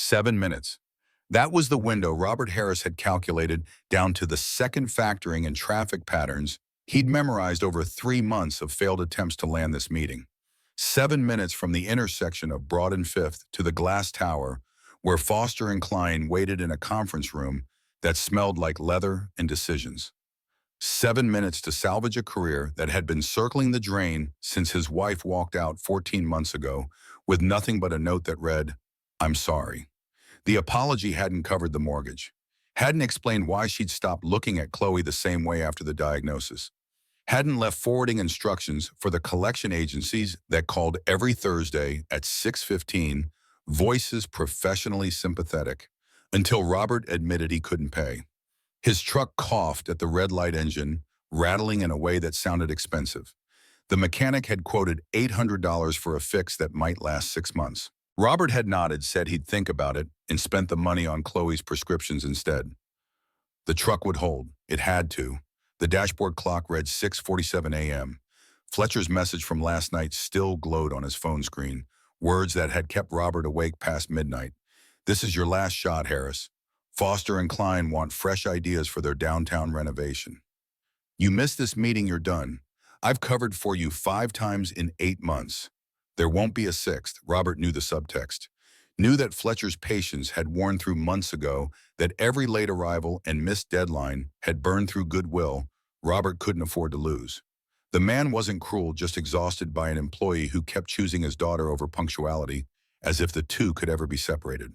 7 minutes. That was the window Robert Harris had calculated down to the second factoring and traffic patterns he'd memorized over 3 months of failed attempts to land this meeting. 7 minutes from the intersection of Broad and Fifth to the glass tower, where Foster and Klein waited in a conference room that smelled like leather and decisions. 7 minutes to salvage a career that had been circling the drain since his wife walked out 14 months ago with nothing but a note that read, "I'm sorry." The apology hadn't covered the mortgage, hadn't explained why she'd stopped looking at Chloe the same way after the diagnosis, hadn't left forwarding instructions for the collection agencies that called every Thursday at 6:15, voices professionally sympathetic, until Robert admitted he couldn't pay. His truck coughed at the red light engine, rattling in a way that sounded expensive. The mechanic had quoted $800 for a fix that might last 6 months. Robert had nodded, said he'd think about it, and spent the money on Chloe's prescriptions instead. The truck would hold. It had to. The dashboard clock read 6:47 a.m. Fletcher's message from last night still glowed on his phone screen, words that had kept Robert awake past midnight. "This is your last shot, Harris. Foster and Klein want fresh ideas for their downtown renovation. You miss this meeting, you're done. I've covered for you 5 times in 8 months. There won't be a sixth." Robert knew the subtext. Knew that Fletcher's patience had worn through months ago, that every late arrival and missed deadline had burned through goodwill Robert couldn't afford to lose. The man wasn't cruel, just exhausted by an employee who kept choosing his daughter over punctuality, as if the two could ever be separated.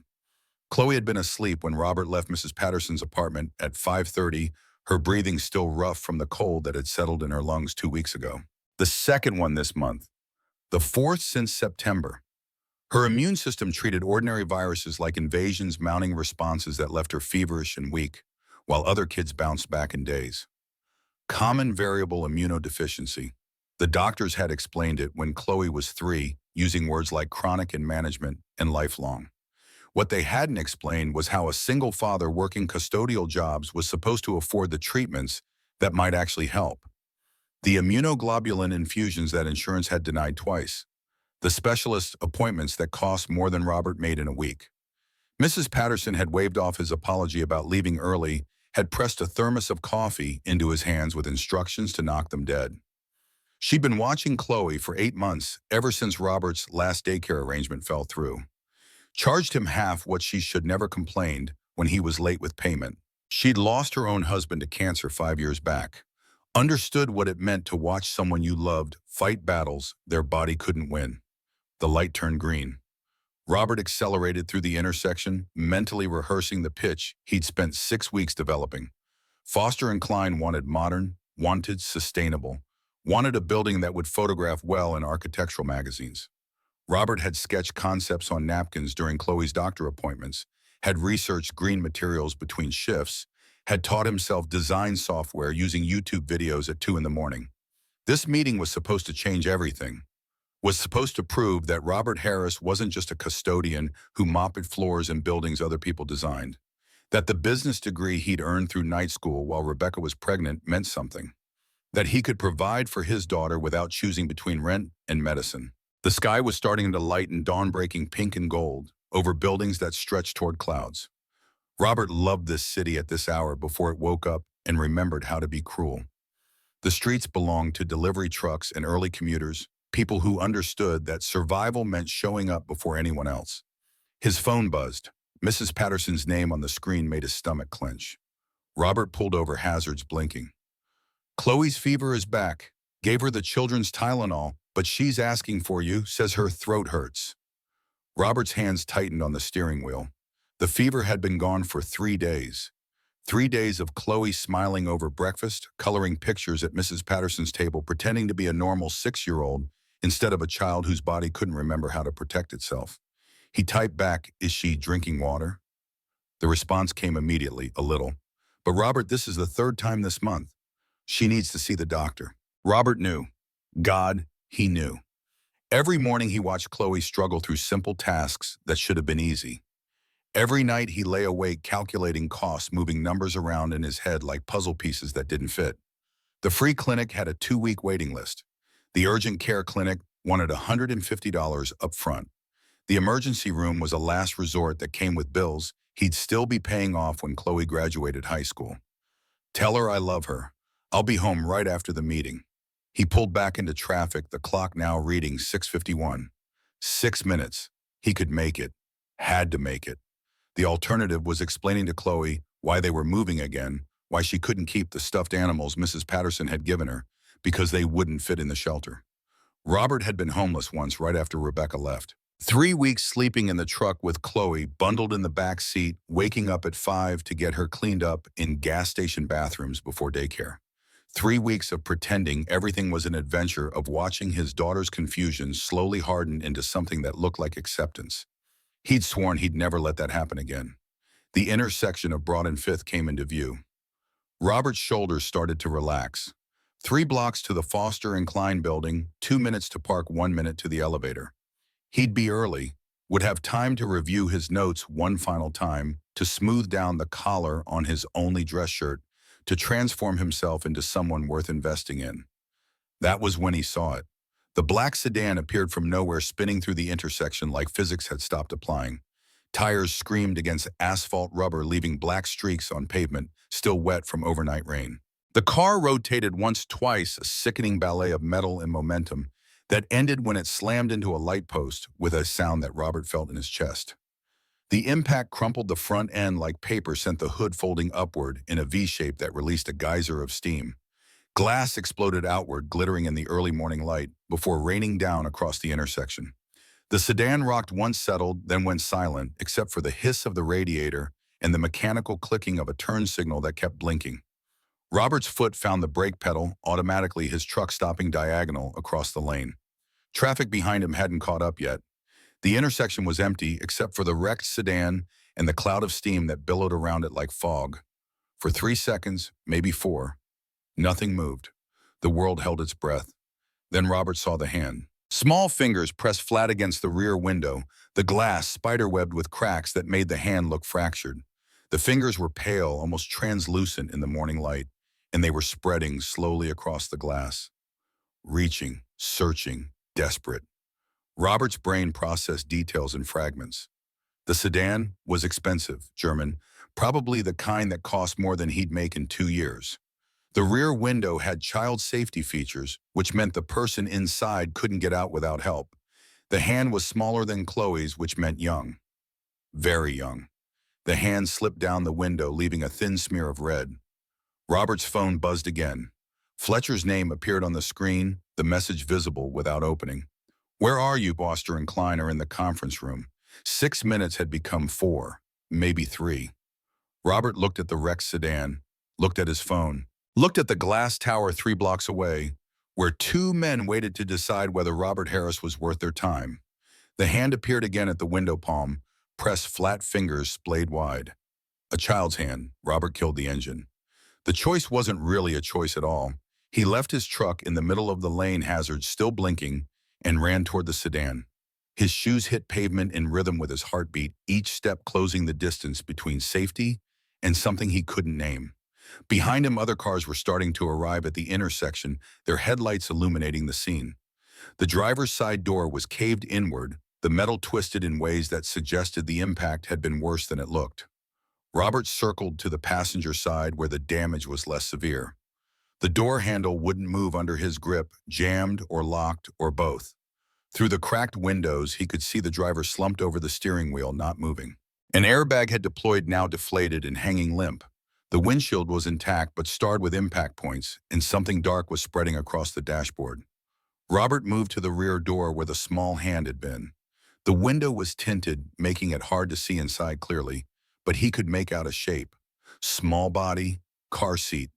Chloe had been asleep when Robert left Mrs. Patterson's apartment at 5:30, her breathing still rough from the cold that had settled in her lungs 2 weeks ago. The second one this month. The fourth since September. Her immune system treated ordinary viruses like invasions, mounting responses that left her feverish and weak, while other kids bounced back in days. Common variable immunodeficiency. The doctors had explained it when Chloe was 3, using words like chronic in management and lifelong. What they hadn't explained was how a single father working custodial jobs was supposed to afford the treatments that might actually help. The immunoglobulin infusions that insurance had denied twice. The specialist appointments that cost more than Robert made in a week. Mrs. Patterson had waved off his apology about leaving early, had pressed a thermos of coffee into his hands with instructions to knock them dead. She'd been watching Chloe for 8 months, ever since Robert's last daycare arrangement fell through. Charged him half what she should never complained when he was late with payment. She'd lost her own husband to cancer 5 years back. Understood what it meant to watch someone you loved fight battles their body couldn't win. The light turned green. Robert accelerated through the intersection, mentally rehearsing the pitch he'd spent 6 weeks developing. Foster and Klein wanted modern, wanted sustainable, wanted a building that would photograph well in architectural magazines. Robert had sketched concepts on napkins during Chloe's doctor appointments, had researched green materials between shifts, had taught himself design software using YouTube videos at 2 in the morning. This meeting was supposed to change everything. Was supposed to prove that Robert Harris wasn't just a custodian who mopped floors in buildings other people designed. That the business degree he'd earned through night school while Rebecca was pregnant meant something. That he could provide for his daughter without choosing between rent and medicine. The sky was starting to lighten, dawn-breaking pink and gold over buildings that stretched toward clouds. Robert loved this city at this hour before it woke up and remembered how to be cruel. The streets belonged to delivery trucks and early commuters, people who understood that survival meant showing up before anyone else. His phone buzzed. Mrs. Patterson's name on the screen made his stomach clench. Robert pulled over, hazards blinking. "Chloe's fever is back. Gave her the children's Tylenol, but she's asking for you, says her throat hurts." Robert's hands tightened on the steering wheel. The fever had been gone for 3 days. 3 days of Chloe smiling over breakfast, coloring pictures at Mrs. Patterson's table, pretending to be a normal 6-year-old instead of a child whose body couldn't remember how to protect itself. He typed back, "Is she drinking water?" The response came immediately, a little. "But Robert, this is the 3rd time this month. She needs to see the doctor." Robert knew. God, he knew. Every morning he watched Chloe struggle through simple tasks that should have been easy. Every night he lay awake calculating costs, moving numbers around in his head like puzzle pieces that didn't fit. The free clinic had a 2-week waiting list. The urgent care clinic wanted $150 up front. The emergency room was a last resort that came with bills he'd still be paying off when Chloe graduated high school. Tell her I love her. I'll be home right after the meeting. He pulled back into traffic, the clock now reading 6:51. 6 minutes. He could make it. Had to make it. The alternative was explaining to Chloe why they were moving again, why she couldn't keep the stuffed animals Mrs. Patterson had given her, because they wouldn't fit in the shelter. Robert had been homeless once right after Rebecca left. 3 weeks sleeping in the truck with Chloe, bundled in the back seat, waking up at 5 to get her cleaned up in gas station bathrooms before daycare. 3 weeks of pretending everything was an adventure, of watching his daughter's confusion slowly harden into something that looked like acceptance. He'd sworn he'd never let that happen again. The intersection of Broad and Fifth came into view. Robert's shoulders started to relax. 3 blocks to the Foster and Klein building, 2 minutes to park, 1 minute to the elevator. He'd be early, would have time to review his notes one final time, to smooth down the collar on his only dress shirt, to transform himself into someone worth investing in. That was when he saw it. The black sedan appeared from nowhere, spinning through the intersection like physics had stopped applying. Tires screamed against asphalt rubber, leaving black streaks on pavement, still wet from overnight rain. The car rotated once, twice, a sickening ballet of metal and momentum that ended when it slammed into a light post with a sound that Robert felt in his chest. The impact crumpled the front end like paper, sent the hood folding upward in a V shape that released a geyser of steam. Glass exploded outward, glittering in the early morning light, before raining down across the intersection. The sedan rocked, once settled, then went silent, except for the hiss of the radiator and the mechanical clicking of a turn signal that kept blinking. Robert's foot found the brake pedal, automatically, his truck stopping diagonal across the lane. Traffic behind him hadn't caught up yet. The intersection was empty, except for the wrecked sedan and the cloud of steam that billowed around it like fog. For 3 seconds, maybe 4, nothing moved. The world held its breath. Then Robert saw the hand. Small fingers pressed flat against the rear window, the glass spiderwebbed with cracks that made the hand look fractured. The fingers were pale, almost translucent in the morning light, and they were spreading slowly across the glass. Reaching, searching, desperate. Robert's brain processed details in fragments. The sedan was expensive, German, probably the kind that cost more than he'd make in 2 years. The rear window had child safety features, which meant the person inside couldn't get out without help. The hand was smaller than Chloe's, which meant young. Very young. The hand slipped down the window, leaving a thin smear of red. Robert's phone buzzed again. Fletcher's name appeared on the screen, the message visible without opening. "Where are you?" Foster and Klein are in the conference room. 6 minutes had become 4, maybe 3. Robert looked at the wrecked sedan, looked at his phone, looked at the glass tower 3 blocks away, where 2 men waited to decide whether Robert Harris was worth their time. The hand appeared again at the window palm, pressed, flat fingers splayed wide. A child's hand. Robert killed the engine. The choice wasn't really a choice at all. He left his truck in the middle of the lane hazard, still blinking, and ran toward the sedan. His shoes hit pavement in rhythm with his heartbeat, each step closing the distance between safety and something he couldn't name. Behind him, other cars were starting to arrive at the intersection, their headlights illuminating the scene. The driver's side door was caved inward, the metal twisted in ways that suggested the impact had been worse than it looked. Robert circled to the passenger side, where the damage was less severe. The door handle wouldn't move under his grip, jammed or locked or both. Through the cracked windows, he could see the driver slumped over the steering wheel, not moving. An airbag had deployed, now deflated and hanging limp. The windshield was intact but starred with impact points, and something dark was spreading across the dashboard. Robert moved to the rear door where the small hand had been. The window was tinted, making it hard to see inside clearly, but he could make out a shape. Small body, car seat.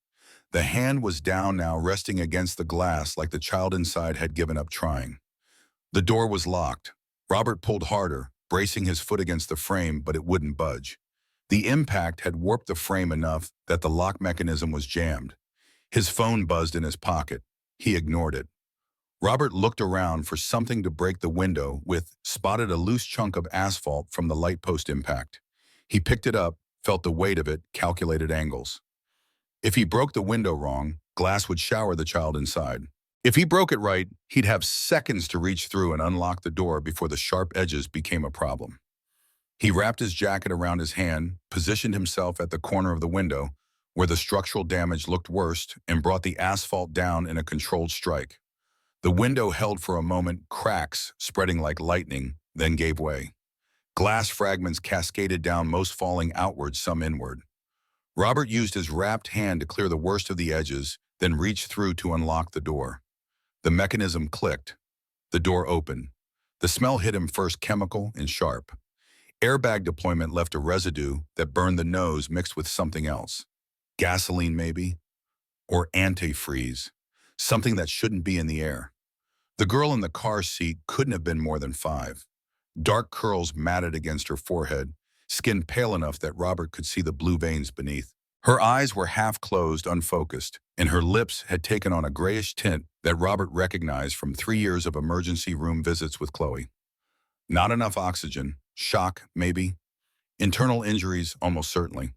The hand was down now, resting against the glass like the child inside had given up trying. The door was locked. Robert pulled harder, bracing his foot against the frame, but it wouldn't budge. The impact had warped the frame enough that the lock mechanism was jammed. His phone buzzed in his pocket. He ignored it. Robert looked around for something to break the window with, spotted a loose chunk of asphalt from the light post impact. He picked it up, felt the weight of it, calculated angles. If he broke the window wrong, glass would shower the child inside. If he broke it right, he'd have seconds to reach through and unlock the door before the sharp edges became a problem. He wrapped his jacket around his hand, positioned himself at the corner of the window, where the structural damage looked worst, and brought the asphalt down in a controlled strike. The window held for a moment, cracks spreading like lightning, then gave way. Glass fragments cascaded down, most falling outward, some inward. Robert used his wrapped hand to clear the worst of the edges, then reached through to unlock the door. The mechanism clicked. The door opened. The smell hit him first, chemical and sharp. Airbag deployment left a residue that burned the nose mixed with something else. Gasoline, maybe? Or antifreeze. Something that shouldn't be in the air. The girl in the car seat couldn't have been more than 5. Dark curls matted against her forehead, skin pale enough that Robert could see the blue veins beneath. Her eyes were half closed, unfocused, and her lips had taken on a grayish tint that Robert recognized from 3 years of emergency room visits with Chloe. Not enough oxygen. Shock, maybe. Internal injuries, almost certainly.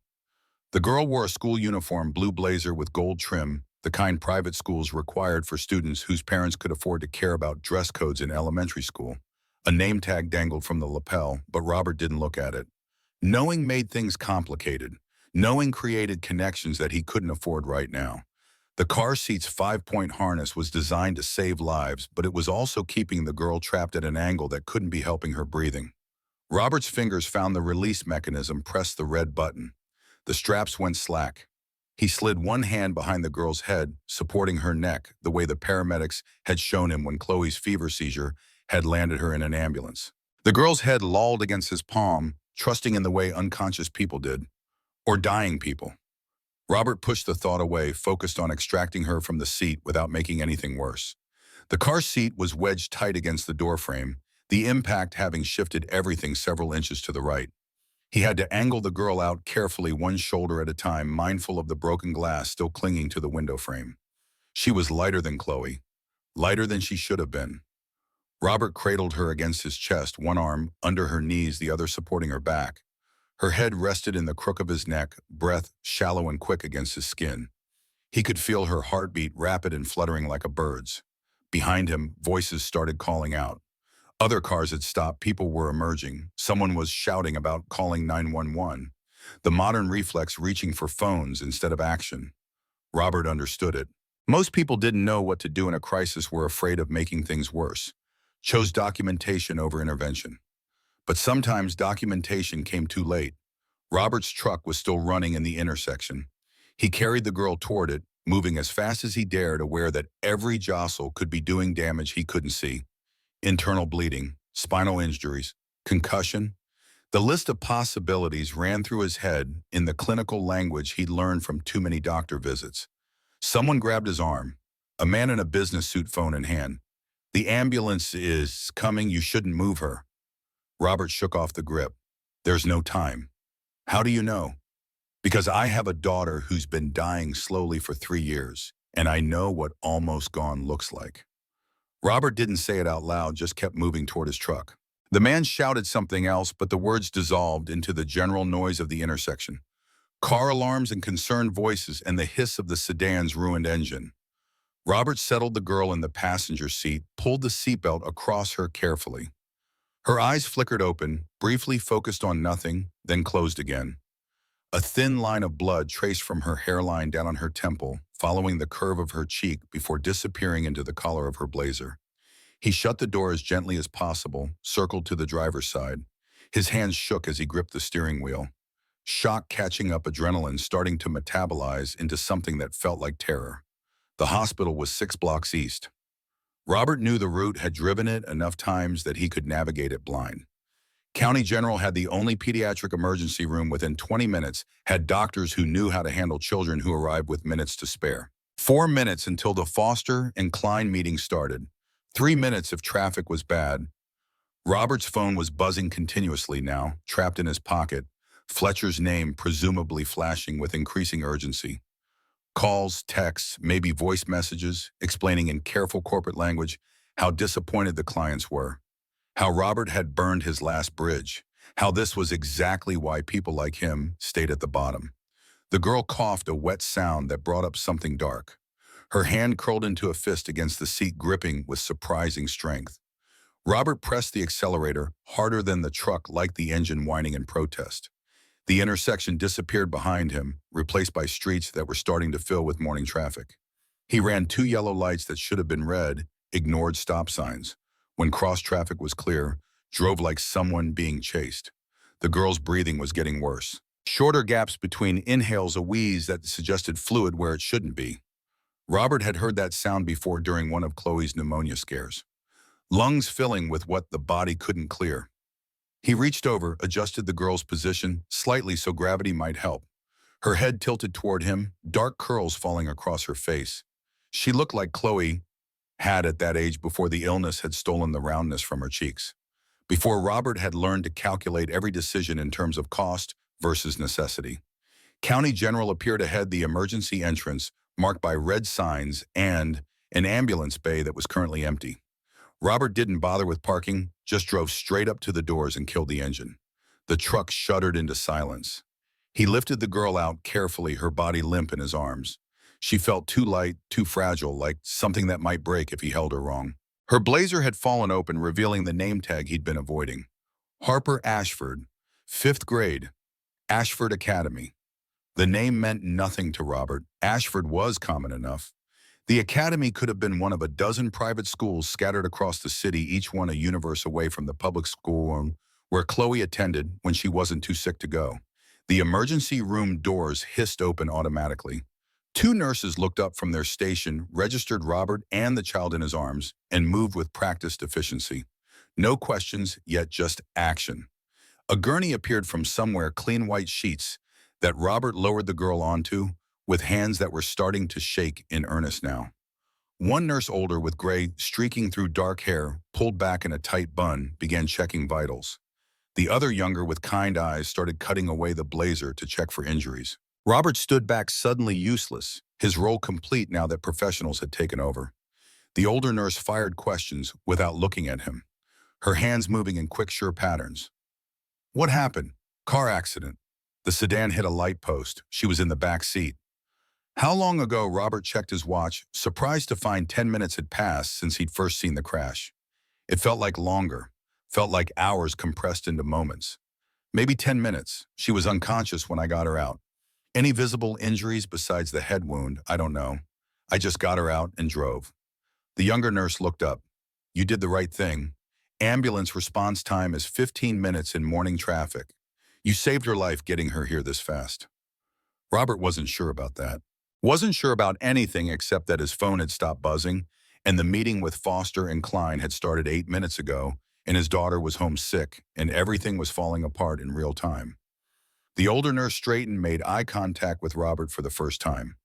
The girl wore a school uniform, blue blazer with gold trim, the kind private schools required for students whose parents could afford to care about dress codes in elementary school. A name tag dangled from the lapel, but Robert didn't look at it. Knowing made things complicated. Knowing created connections that he couldn't afford right now. The car seat's 5-point harness was designed to save lives, but it was also keeping the girl trapped at an angle that couldn't be helping her breathing. Robert's fingers found the release mechanism, pressed the red button. The straps went slack. He slid one hand behind the girl's head, supporting her neck, the way the paramedics had shown him when Chloe's fever seizure had landed her in an ambulance. The girl's head lolled against his palm, trusting in the way unconscious people did. Or dying people. Robert pushed the thought away, focused on extracting her from the seat without making anything worse. The car seat was wedged tight against the doorframe, the impact having shifted everything several inches to the right. He had to angle the girl out carefully, one shoulder at a time, mindful of the broken glass still clinging to the window frame. She was lighter than Chloe, lighter than she should have been. Robert cradled her against his chest, one arm under her knees, the other supporting her back. Her head rested in the crook of his neck, breath shallow and quick against his skin. He could feel her heartbeat, rapid and fluttering like a bird's. Behind him, voices started calling out. Other cars had stopped, people were emerging. Someone was shouting about calling 911. The modern reflex reaching for phones instead of action. Robert understood it. Most people didn't know what to do in a crisis, were afraid of making things worse. Chose documentation over intervention. But sometimes documentation came too late. Robert's truck was still running in the intersection. He carried the girl toward it, moving as fast as he dared, aware that every jostle could be doing damage he couldn't see. Internal bleeding, spinal injuries, concussion. The list of possibilities ran through his head in the clinical language he'd learned from too many doctor visits. Someone grabbed his arm, a man in a business suit, phone in hand. "The ambulance is coming, you shouldn't move her." Robert shook off the grip. "There's no time." "How do you know?" "Because I have a daughter who's been dying slowly for 3 years, and I know what almost gone looks like." Robert didn't say it out loud, just kept moving toward his truck. The man shouted something else, but the words dissolved into the general noise of the intersection. Car alarms and concerned voices and the hiss of the sedan's ruined engine. Robert settled the girl in the passenger seat, pulled the seatbelt across her carefully. Her eyes flickered open, briefly focused on nothing, then closed again. A thin line of blood traced from her hairline down on her temple, following the curve of her cheek before disappearing into the collar of her blazer. He shut the door as gently as possible, circled to the driver's side. His hands shook as he gripped the steering wheel. Shock catching up, adrenaline starting to metabolize into something that felt like terror. The hospital was 6 blocks east. Robert knew the route, had driven it enough times that he could navigate it blind. County General had the only pediatric emergency room within 20 minutes, had doctors who knew how to handle children who arrived with minutes to spare. 4 minutes until the Foster and Klein meeting started. 3 minutes if traffic was bad. Robert's phone was buzzing continuously now, trapped in his pocket, Fletcher's name presumably flashing with increasing urgency. Calls, texts, maybe voice messages, explaining in careful corporate language how disappointed the clients were, how Robert had burned his last bridge, how this was exactly why people like him stayed at the bottom. The girl coughed, a wet sound that brought up something dark. Her hand curled into a fist against the seat, gripping with surprising strength. Robert pressed the accelerator harder than the truck, like the engine whining in protest. The intersection disappeared behind him, replaced by streets that were starting to fill with morning traffic. He ran two yellow lights that should have been red, ignored stop signs. When cross traffic was clear, drove like someone being chased. The girl's breathing was getting worse. Shorter gaps between inhales, a wheeze that suggested fluid where it shouldn't be. Robert had heard that sound before during one of Chloe's pneumonia scares. Lungs filling with what the body couldn't clear. He reached over, adjusted the girl's position slightly so gravity might help. Her head tilted toward him, dark curls falling across her face. She looked like Chloe had at that age before the illness had stolen the roundness from her cheeks. Before Robert had learned to calculate every decision in terms of cost versus necessity. County General appeared ahead, the emergency entrance, marked by red signs and an ambulance bay that was currently empty. Robert didn't bother with parking, just drove straight up to the doors and killed the engine. The truck shuddered into silence. He lifted the girl out carefully, her body limp in his arms. She felt too light, too fragile, like something that might break if he held her wrong. Her blazer had fallen open, revealing the name tag he'd been avoiding. Harper Ashford, 5th grade, Ashford Academy. The name meant nothing to Robert. Ashford was common enough. The academy could have been one of a dozen private schools scattered across the city, each one a universe away from the public schoolroom where Chloe attended when she wasn't too sick to go. The emergency room doors hissed open automatically. Two nurses looked up from their station, registered Robert and the child in his arms, and moved with practiced efficiency. No questions, yet just action. A gurney appeared from somewhere, clean white sheets that Robert lowered the girl onto, with hands that were starting to shake in earnest now. One nurse, older with gray streaking through dark hair, pulled back in a tight bun, began checking vitals. The other, younger with kind eyes, started cutting away the blazer to check for injuries. Robert stood back, suddenly useless, his role complete now that professionals had taken over. The older nurse fired questions without looking at him, her hands moving in quick, sure patterns. What happened? Car accident. The sedan hit a light post. She was in the back seat. How long ago? Robert checked his watch, surprised to find 10 minutes had passed since he'd first seen the crash. It felt like longer, felt like hours compressed into moments. Maybe 10 minutes. She was unconscious when I got her out. Any visible injuries besides the head wound? I don't know. I just got her out and drove. The younger nurse looked up. You did the right thing. Ambulance response time is 15 minutes in morning traffic. You saved her life getting her here this fast. Robert wasn't sure about that. Wasn't sure about anything except that his phone had stopped buzzing, and the meeting with Foster and Klein had started 8 minutes ago, and his daughter was home sick, and everything was falling apart in real time. The older nurse straightened, made eye contact with Robert for the first time.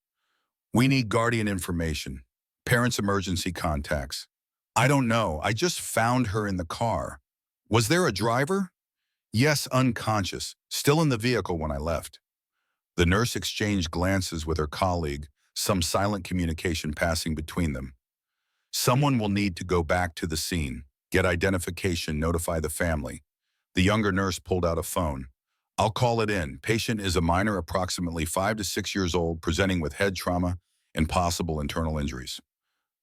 We need guardian information. Parents' emergency contacts. I don't know. I just found her in the car. Was there a driver? Yes, unconscious. Still in the vehicle when I left. The nurse exchanged glances with her colleague, some silent communication passing between them. Someone will need to go back to the scene, get identification, notify the family. The younger nurse pulled out a phone. I'll call it in. Patient is a minor, approximately 5 to 6 years old, presenting with head trauma and possible internal injuries.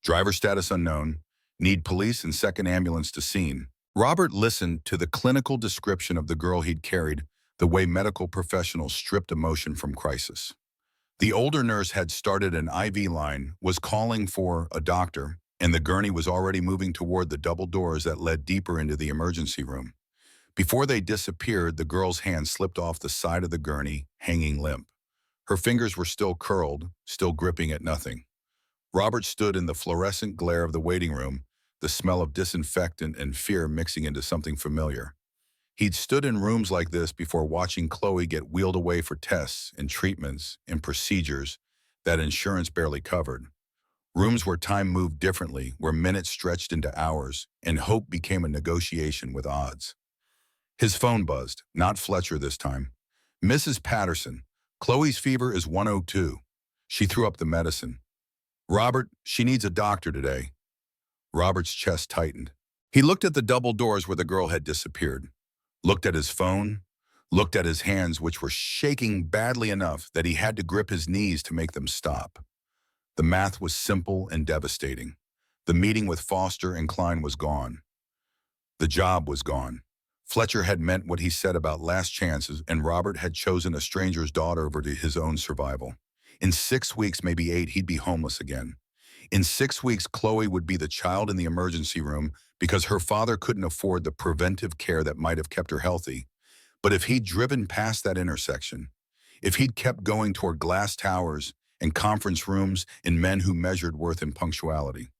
Driver status unknown. Need police and second ambulance to scene. Robert listened to the clinical description of the girl he'd carried, the way medical professionals stripped emotion from crisis. The older nurse had started an IV line, was calling for a doctor, and the gurney was already moving toward the double doors that led deeper into the emergency room. Before they disappeared, the girl's hand slipped off the side of the gurney, hanging limp. Her fingers were still curled, still gripping at nothing. Robert stood in the fluorescent glare of the waiting room, the smell of disinfectant and fear mixing into something familiar. He'd stood in rooms like this before, watching Chloe get wheeled away for tests and treatments and procedures that insurance barely covered. Rooms where time moved differently, where minutes stretched into hours, and hope became a negotiation with odds. His phone buzzed, not Fletcher this time. Mrs. Patterson, Chloe's fever is 102. She threw up the medicine. Robert, she needs a doctor today. Robert's chest tightened. He looked at the double doors where the girl had disappeared. Looked at his phone, looked at his hands, which were shaking badly enough that he had to grip his knees to make them stop. The math was simple and devastating. The meeting with Foster and Klein was gone. The job was gone. Fletcher had meant what he said about last chances, and Robert had chosen a stranger's daughter over to his own survival. In 6 weeks, maybe 8, he'd be homeless again. In 6 weeks, Chloe would be the child in the emergency room because her father couldn't afford the preventive care that might have kept her healthy. But if he'd driven past that intersection, if he'd kept going toward glass towers and conference rooms and men who measured worth in punctuality,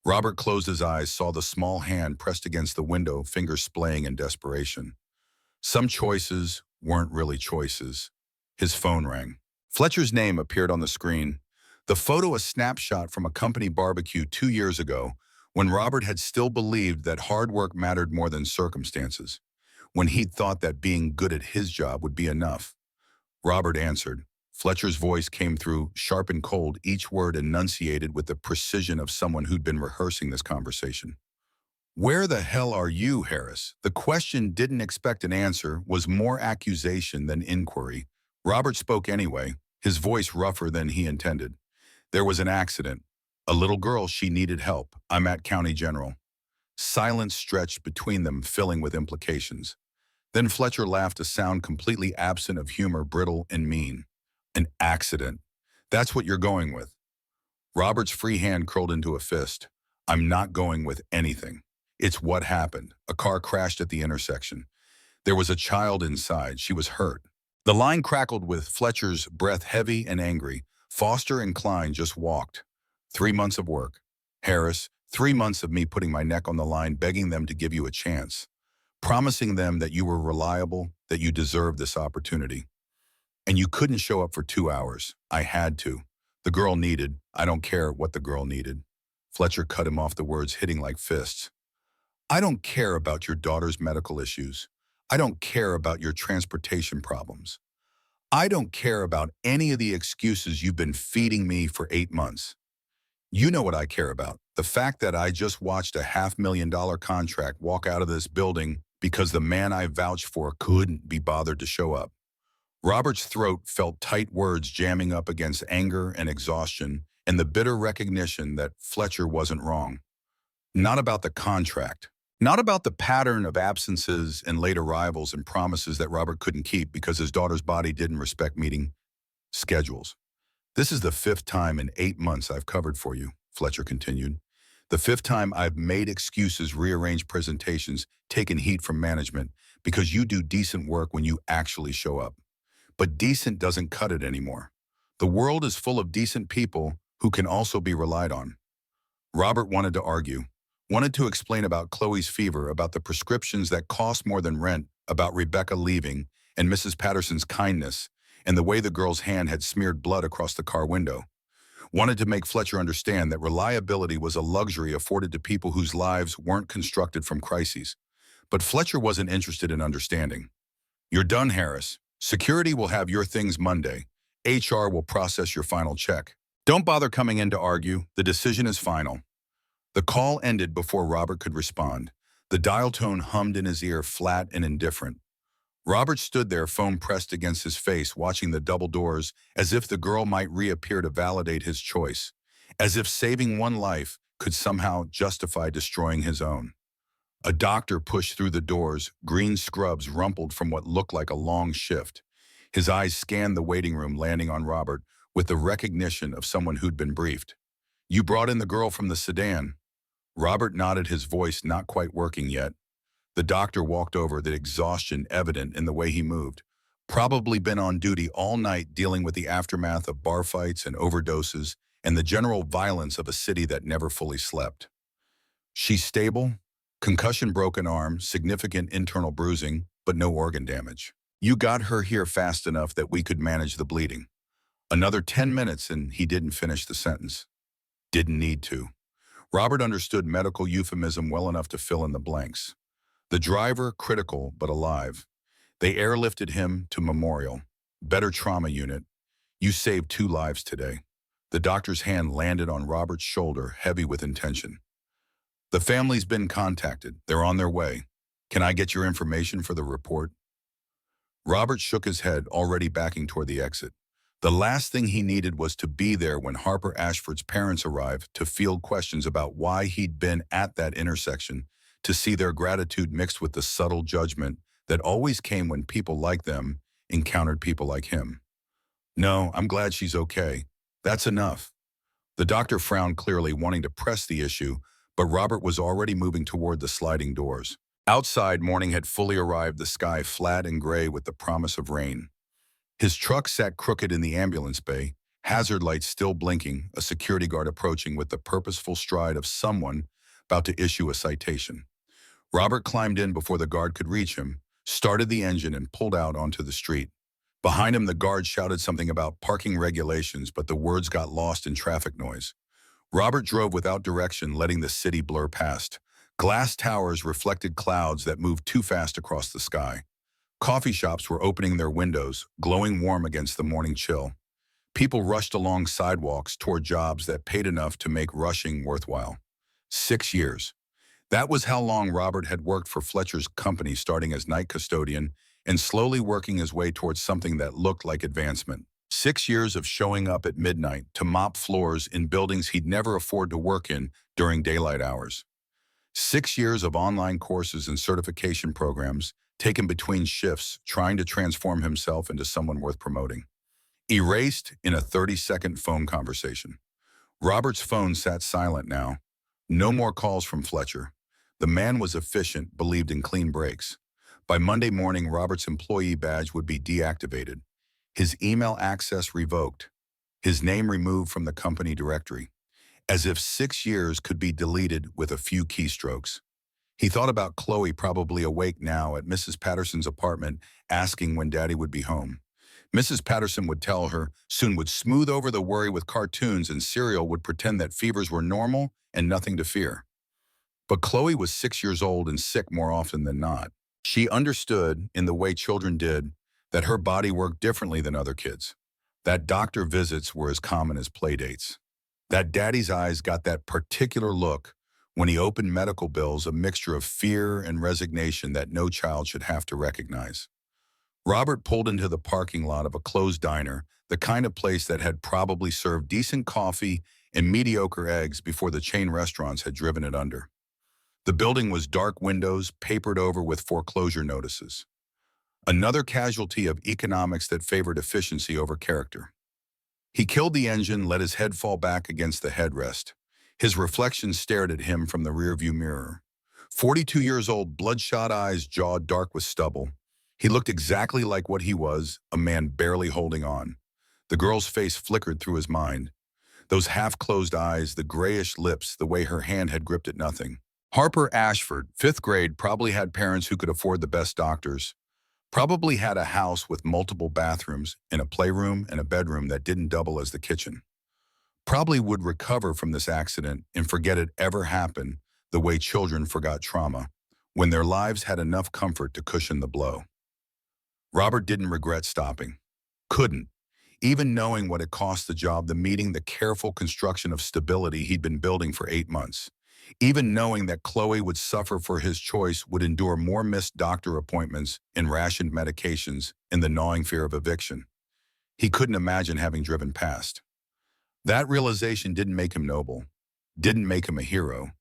Robert closed his eyes, saw the small hand pressed against the window, fingers splaying in desperation. Some choices weren't really choices. His phone rang. Fletcher's name appeared on the screen. The photo a snapshot from a company barbecue 2 years ago, when Robert had still believed that hard work mattered more than circumstances, when he'd thought that being good at his job would be enough. Robert answered. Fletcher's voice came through, sharp and cold, each word enunciated with the precision of someone who'd been rehearsing this conversation. "Where the hell are you, Harris?" The question didn't expect an answer, was more accusation than inquiry. Robert spoke anyway, his voice rougher than he intended. "There was an accident. A little girl, she needed help. I'm at County General." Silence stretched between them, filling with implications. Then Fletcher laughed, a sound completely absent of humor, brittle and mean. "An accident. That's what you're going with." Robert's free hand curled into a fist. "I'm not going with anything. It's what happened. A car crashed at the intersection. There was a child inside. She was hurt." The line crackled with Fletcher's breath heavy and angry. "Foster and Klein just walked. 3 months of work. Harris, 3 months of me putting my neck on the line, begging them to give you a chance. Promising them that you were reliable, that you deserved this opportunity. And you couldn't show up for 2 hours. I had to. The girl needed. I don't care what the girl needed." Fletcher cut him off, the words hitting like fists. "I don't care about your daughter's medical issues. I don't care about your transportation problems. I don't care about any of the excuses you've been feeding me for 8 months. You know what I care about. The fact that I just watched a $500,000 contract walk out of this building because the man I vouched for couldn't be bothered to show up." Robert's throat felt tight, words jamming up against anger and exhaustion and the bitter recognition that Fletcher wasn't wrong. Not about the contract. Not about the pattern of absences and late arrivals and promises that Robert couldn't keep because his daughter's body didn't respect meeting schedules. "This is the 5th time in 8 months I've covered for you," Fletcher continued. "The 5th time I've made excuses, rearranged presentations, taken heat from management because you do decent work when you actually show up. But decent doesn't cut it anymore. The world is full of decent people who can also be relied on." Robert wanted to argue, wanted to explain about Chloe's fever, about the prescriptions that cost more than rent, about Rebecca leaving, and Mrs. Patterson's kindness, and the way the girl's hand had smeared blood across the car window. Wanted to make Fletcher understand that reliability was a luxury afforded to people whose lives weren't constructed from crises. But Fletcher wasn't interested in understanding. "You're done, Harris. Security will have your things Monday. HR will process your final check. Don't bother coming in to argue. The decision is final." The call ended before Robert could respond. The dial tone hummed in his ear, flat and indifferent. Robert stood there, phone pressed against his face, watching the double doors, as if the girl might reappear to validate his choice, as if saving one life could somehow justify destroying his own. A doctor pushed through the doors, green scrubs rumpled from what looked like a long shift. His eyes scanned the waiting room, landing on Robert with the recognition of someone who'd been briefed. "You brought in the girl from the sedan." Robert nodded, his voice not quite working yet. The doctor walked over, the exhaustion evident in the way he moved. Probably been on duty all night dealing with the aftermath of bar fights and overdoses and the general violence of a city that never fully slept. "She's stable. Concussion, broken arm, significant internal bruising, but no organ damage. You got her here fast enough that we could manage the bleeding." Another 10 minutes and he didn't finish the sentence. Didn't need to. Robert understood medical euphemism well enough to fill in the blanks. The driver, critical but alive. They airlifted him to Memorial. Better trauma unit. You saved 2 lives today. The doctor's hand landed on Robert's shoulder, heavy with intention. "The family's been contacted. They're on their way. Can I get your information for the report?" Robert shook his head, already backing toward the exit. The last thing he needed was to be there when Harper Ashford's parents arrived to field questions about why he'd been at that intersection, to see their gratitude mixed with the subtle judgment that always came when people like them encountered people like him. No, I'm glad she's okay. That's enough. The doctor frowned clearly, wanting to press the issue, but Robert was already moving toward the sliding doors. Outside, morning had fully arrived, the sky flat and gray with the promise of rain. His truck sat crooked in the ambulance bay, hazard lights still blinking, a security guard approaching with the purposeful stride of someone about to issue a citation. Robert climbed in before the guard could reach him, started the engine, and pulled out onto the street. Behind him, the guard shouted something about parking regulations, but the words got lost in traffic noise. Robert drove without direction, letting the city blur past. Glass towers reflected clouds that moved too fast across the sky. Coffee shops were opening their windows, glowing warm against the morning chill. People rushed along sidewalks toward jobs that paid enough to make rushing worthwhile. 6 years. That was how long Robert had worked for Fletcher's company, starting as night custodian and slowly working his way towards something that looked like advancement. 6 years of showing up at midnight to mop floors in buildings he'd never afford to work in during daylight hours. 6 years of online courses and certification programs taken between shifts, trying to transform himself into someone worth promoting. Erased in a 30-second phone conversation. Robert's phone sat silent now. No more calls from Fletcher. The man was efficient, believed in clean breaks. By Monday morning, Robert's employee badge would be deactivated, his email access revoked, his name removed from the company directory, as if 6 years could be deleted with a few keystrokes. He thought about Chloe, probably awake now at Mrs. Patterson's apartment, asking when Daddy would be home. Mrs. Patterson would tell her, soon would smooth over the worry with cartoons, and cereal would pretend that fevers were normal and nothing to fear. But Chloe was 6 years old and sick more often than not. She understood, in the way children did, that her body worked differently than other kids. That doctor visits were as common as play dates. That Daddy's eyes got that particular look when he opened medical bills, a mixture of fear and resignation that no child should have to recognize. Robert pulled into the parking lot of a closed diner, the kind of place that had probably served decent coffee and mediocre eggs before the chain restaurants had driven it under. The building was dark windows, papered over with foreclosure notices. Another casualty of economics that favored efficiency over character. He killed the engine, let his head fall back against the headrest. His reflection stared at him from the rearview mirror. 42 years old, bloodshot eyes, jaw dark with stubble. He looked exactly like what he was, a man barely holding on. The girl's face flickered through his mind. Those half-closed eyes, the grayish lips, the way her hand had gripped at nothing. Harper Ashford, 5th grade, probably had parents who could afford the best doctors. Probably had a house with multiple bathrooms and a playroom and a bedroom that didn't double as the kitchen. Probably would recover from this accident and forget it ever happened the way children forgot trauma, when their lives had enough comfort to cushion the blow. Robert didn't regret stopping. Couldn't. Even knowing what it cost the job, the meeting, the careful construction of stability he'd been building for 8 months. Even knowing that Chloe would suffer for his choice, would endure more missed doctor appointments and rationed medications and the gnawing fear of eviction. He couldn't imagine having driven past. That realization didn't make him noble, didn't make him a hero.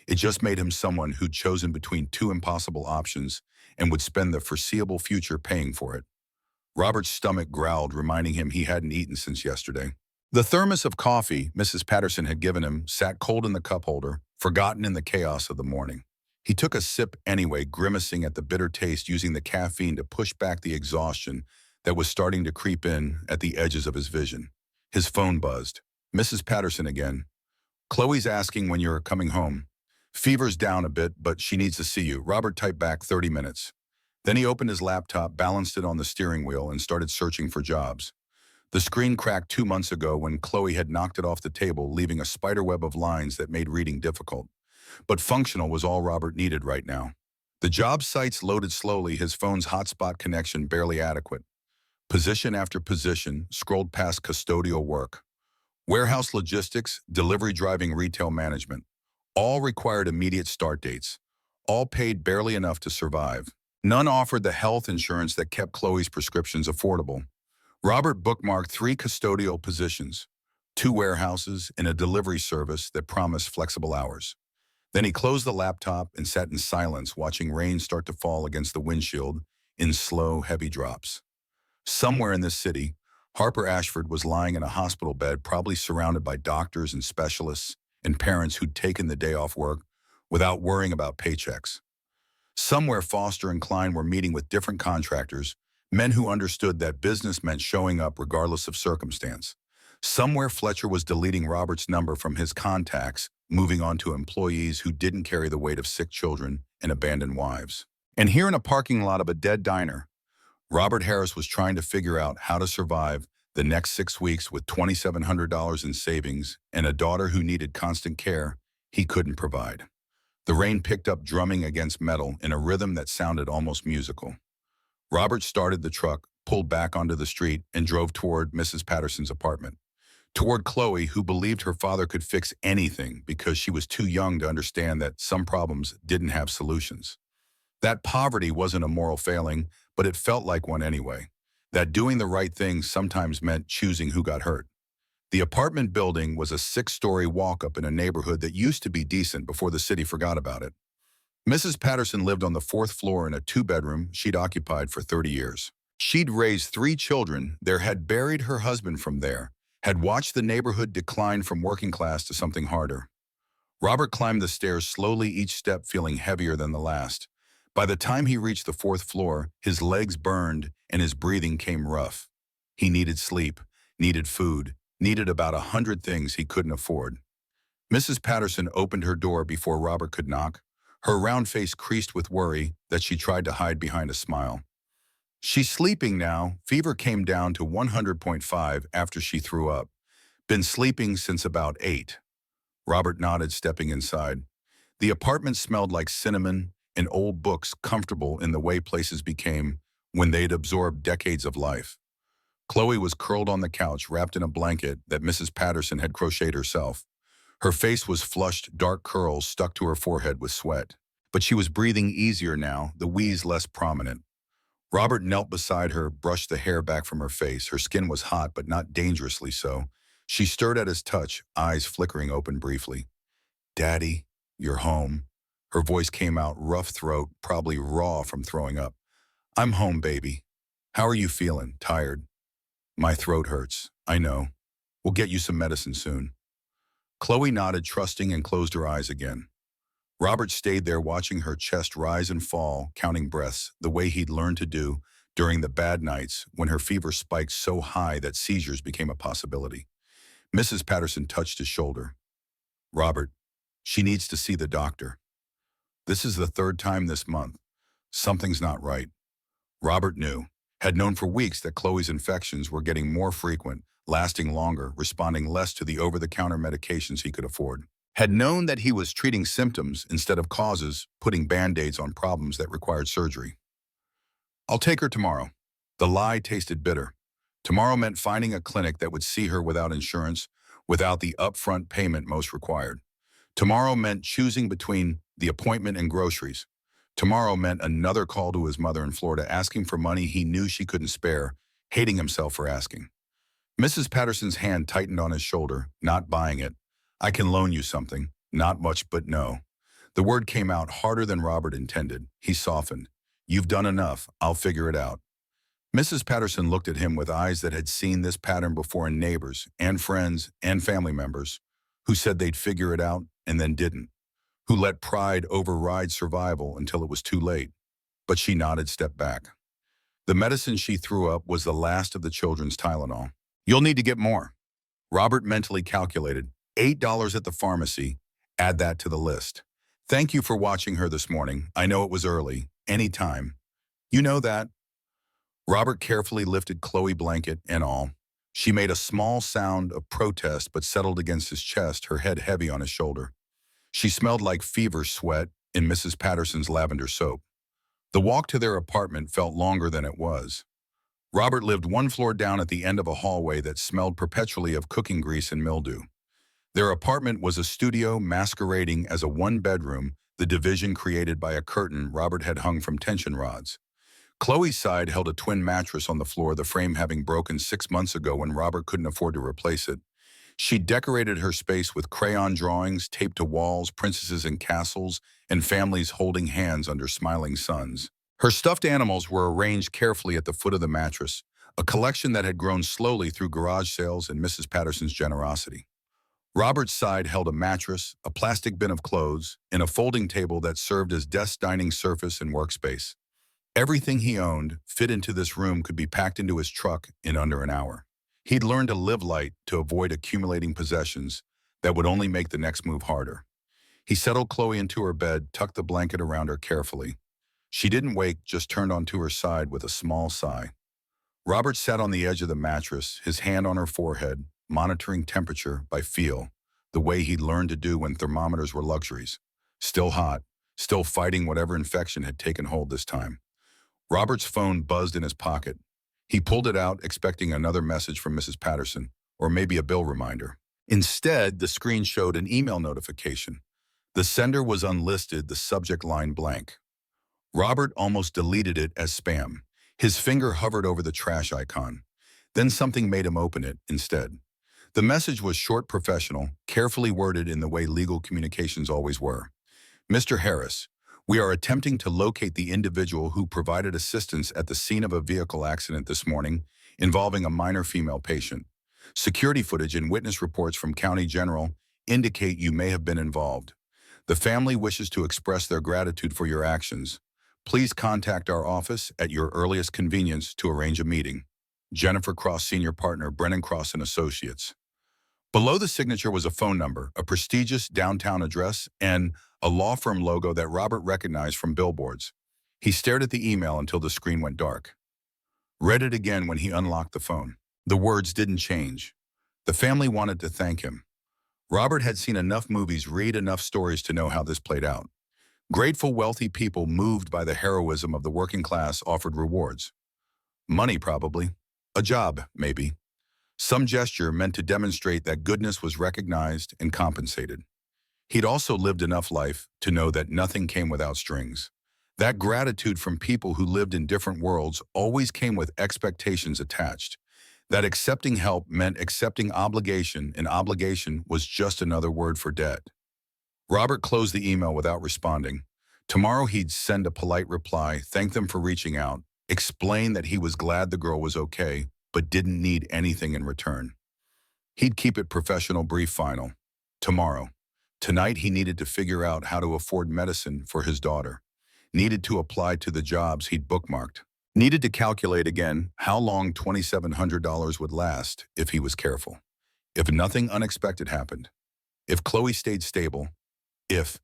It just made him someone who'd chosen between 2 impossible options and would spend the foreseeable future paying for it. Robert's stomach growled, reminding him he hadn't eaten since yesterday. The thermos of coffee Mrs. Patterson had given him sat cold in the cup holder, forgotten in the chaos of the morning. He took a sip anyway, grimacing at the bitter taste, using the caffeine to push back the exhaustion that was starting to creep in at the edges of his vision. His phone buzzed. Mrs. Patterson again. Chloe's asking when you're coming home. Fever's down a bit, but she needs to see you. Robert typed back 30 minutes. Then he opened his laptop, balanced it on the steering wheel, and started searching for jobs. The screen cracked 2 months ago when Chloe had knocked it off the table, leaving a spiderweb of lines that made reading difficult. But functional was all Robert needed right now. The job sites loaded slowly, his phone's hotspot connection barely adequate. Position after position scrolled past custodial work. Warehouse logistics, delivery driving, retail management. All required immediate start dates. All paid barely enough to survive. None offered the health insurance that kept Chloe's prescriptions affordable. Robert bookmarked 3 custodial positions, 2 warehouses, and a delivery service that promised flexible hours. Then he closed the laptop and sat in silence, watching rain start to fall against the windshield in slow, heavy drops. Somewhere in this city, Harper Ashford was lying in a hospital bed, probably surrounded by doctors and specialists and parents who'd taken the day off work without worrying about paychecks. Somewhere Foster and Klein were meeting with different contractors, men who understood that business meant showing up regardless of circumstance. Somewhere Fletcher was deleting Robert's number from his contacts, moving on to employees who didn't carry the weight of sick children and abandoned wives. And here in a parking lot of a dead diner, Robert Harris was trying to figure out how to survive the next 6 weeks with $2,700 in savings and a daughter who needed constant care he couldn't provide. The rain picked up, drumming against metal in a rhythm that sounded almost musical. Robert started the truck, pulled back onto the street, and drove toward Mrs. Patterson's apartment. Toward Chloe, who believed her father could fix anything because she was too young to understand that some problems didn't have solutions. That poverty wasn't a moral failing, but it felt like one anyway. That doing the right thing sometimes meant choosing who got hurt. The apartment building was a 6-story walk-up in a neighborhood that used to be decent before the city forgot about it. Mrs. Patterson lived on the 4th floor in a 2-bedroom she'd occupied for 30 years. She'd raised 3 children there, had buried her husband from there, had watched the neighborhood decline from working class to something harder. Robert climbed the stairs slowly, each step feeling heavier than the last. By the time he reached the 4th floor, his legs burned and his breathing came rough. He needed sleep, needed food, needed about 100 things he couldn't afford. Mrs. Patterson opened her door before Robert could knock, her round face creased with worry that she tried to hide behind a smile. She's sleeping now. Fever came down to 100.5 after she threw up. Been sleeping since about 8. Robert nodded, stepping inside. The apartment smelled like cinnamon and old books, comfortable in the way places became when they'd absorbed decades of life. Chloe was curled on the couch, wrapped in a blanket that Mrs. Patterson had crocheted herself. Her face was flushed, dark curls stuck to her forehead with sweat. But she was breathing easier now, the wheeze less prominent. Robert knelt beside her, brushed the hair back from her face. Her skin was hot, but not dangerously so. She stirred at his touch, eyes flickering open briefly. "Daddy, you're home." Her voice came out rough throat, probably raw from throwing up. "I'm home, baby. How are you feeling? Tired?" "My throat hurts. I know. We'll get you some medicine soon." Chloe nodded, trusting, and closed her eyes again. Robert stayed there, watching her chest rise and fall, counting breaths, the way he'd learned to do during the bad nights when her fever spiked so high that seizures became a possibility. Mrs. Patterson touched his shoulder. "Robert, she needs to see the doctor. This is the 3rd time this month. Something's not right." Robert knew, had known for weeks, that Chloe's infections were getting more frequent, lasting longer, responding less to the over-the-counter medications he could afford. Had known that he was treating symptoms instead of causes, putting band-aids on problems that required surgery. "I'll take her tomorrow." The lie tasted bitter. Tomorrow meant finding a clinic that would see her without insurance, without the upfront payment most required. Tomorrow meant choosing between the appointment and groceries. Tomorrow meant another call to his mother in Florida, asking for money he knew she couldn't spare, hating himself for asking. Mrs. Patterson's hand tightened on his shoulder, not buying it. "I can loan you something. Not much, but no." The word came out harder than Robert intended. He softened. "You've done enough. I'll figure it out." Mrs. Patterson looked at him with eyes that had seen this pattern before in neighbors and friends and family members who said they'd figure it out and then didn't, who let pride override survival until it was too late. But she nodded, stepped back. The medicine she threw up was the last of the children's Tylenol. "You'll need to get more." Robert mentally calculated. $8 at the pharmacy. Add that to the list. "Thank you for watching her this morning. I know it was early. Anytime." "You know that." Robert carefully lifted Chloe, blanket and all. She made a small sound of protest but settled against his chest, her head heavy on his shoulder. She smelled like fever sweat in Mrs. Patterson's lavender soap. The walk to their apartment felt longer than it was. Robert lived 1 floor down at the end of a hallway that smelled perpetually of cooking grease and mildew. Their apartment was a studio masquerading as a 1-bedroom, the division created by a curtain Robert had hung from tension rods. Chloe's side held a twin mattress on the floor, the frame having broken 6 months ago when Robert couldn't afford to replace it. She decorated her space with crayon drawings taped to walls, princesses and castles, and families holding hands under smiling suns. Her stuffed animals were arranged carefully at the foot of the mattress, a collection that had grown slowly through garage sales and Mrs. Patterson's generosity. Robert's side held a mattress, a plastic bin of clothes, and a folding table that served as desk, dining surface, and workspace. Everything he owned fit into this room could be packed into his truck in under an hour. He'd learned to live light to avoid accumulating possessions that would only make the next move harder. He settled Chloe into her bed, tucked the blanket around her carefully. She didn't wake, just turned onto her side with a small sigh. Robert sat on the edge of the mattress, his hand on her forehead, monitoring temperature by feel, the way he'd learned to do when thermometers were luxuries. Still hot, still fighting whatever infection had taken hold this time. Robert's phone buzzed in his pocket. He pulled it out, expecting another message from Mrs. Patterson, or maybe a bill reminder. Instead, the screen showed an email notification. The sender was unlisted, the subject line blank. Robert almost deleted it as spam. His finger hovered over the trash icon. Then something made him open it instead. The message was short, professional, carefully worded in the way legal communications always were. Mr. Harris, we are attempting to locate the individual who provided assistance at the scene of a vehicle accident this morning involving a minor female patient. Security footage and witness reports from County General indicate you may have been involved. The family wishes to express their gratitude for your actions. Please contact our office at your earliest convenience to arrange a meeting. Jennifer Cross, Senior Partner, Brennan Cross and Associates. Below the signature was a phone number, a prestigious downtown address, and a law firm logo that Robert recognized from billboards. He stared at the email until the screen went dark. Read it again when he unlocked the phone. The words didn't change. The family wanted to thank him. Robert had seen enough movies, read enough stories to know how this played out. Grateful, wealthy people moved by the heroism of the working class offered rewards. Money, probably. A job, maybe. Some gesture meant to demonstrate that goodness was recognized and compensated. He'd also lived enough life to know that nothing came without strings. That gratitude from people who lived in different worlds always came with expectations attached. That accepting help meant accepting obligation, and obligation was just another word for debt. Robert closed the email without responding. Tomorrow he'd send a polite reply, thank them for reaching out, explain that he was glad the girl was okay, but didn't need anything in return. He'd keep it professional, brief, final. Tomorrow. Tonight he needed to figure out how to afford medicine for his daughter. Needed to apply to the jobs he'd bookmarked. Needed to calculate again how long $2,700 would last if he was careful. If nothing unexpected happened. If Chloe stayed stable. If.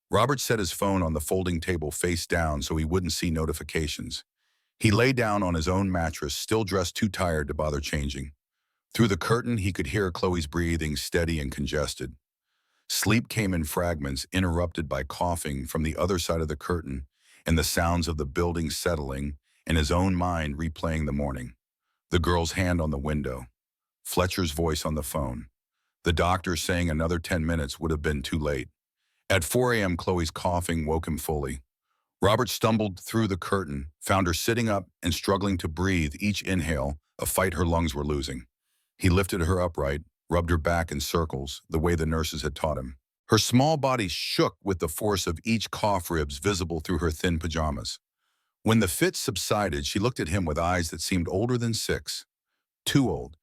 Robert set his phone on the folding table face down so he wouldn't see notifications. He lay down on his own mattress, still dressed too tired to bother changing. Through the curtain, he could hear Chloe's breathing, steady and congested. Sleep came in fragments, interrupted by coughing from the other side of the curtain and the sounds of the building settling and his own mind replaying the morning. The girl's hand on the window. Fletcher's voice on the phone. The doctor saying another 10 minutes would have been too late. At 4 a.m., Chloe's coughing woke him fully. Robert stumbled through the curtain, found her sitting up and struggling to breathe each inhale, a fight her lungs were losing. He lifted her upright, rubbed her back in circles, the way the nurses had taught him. Her small body shook with the force of each cough, ribs visible through her thin pajamas. When the fit subsided, she looked at him with eyes that seemed older than 6. Too old.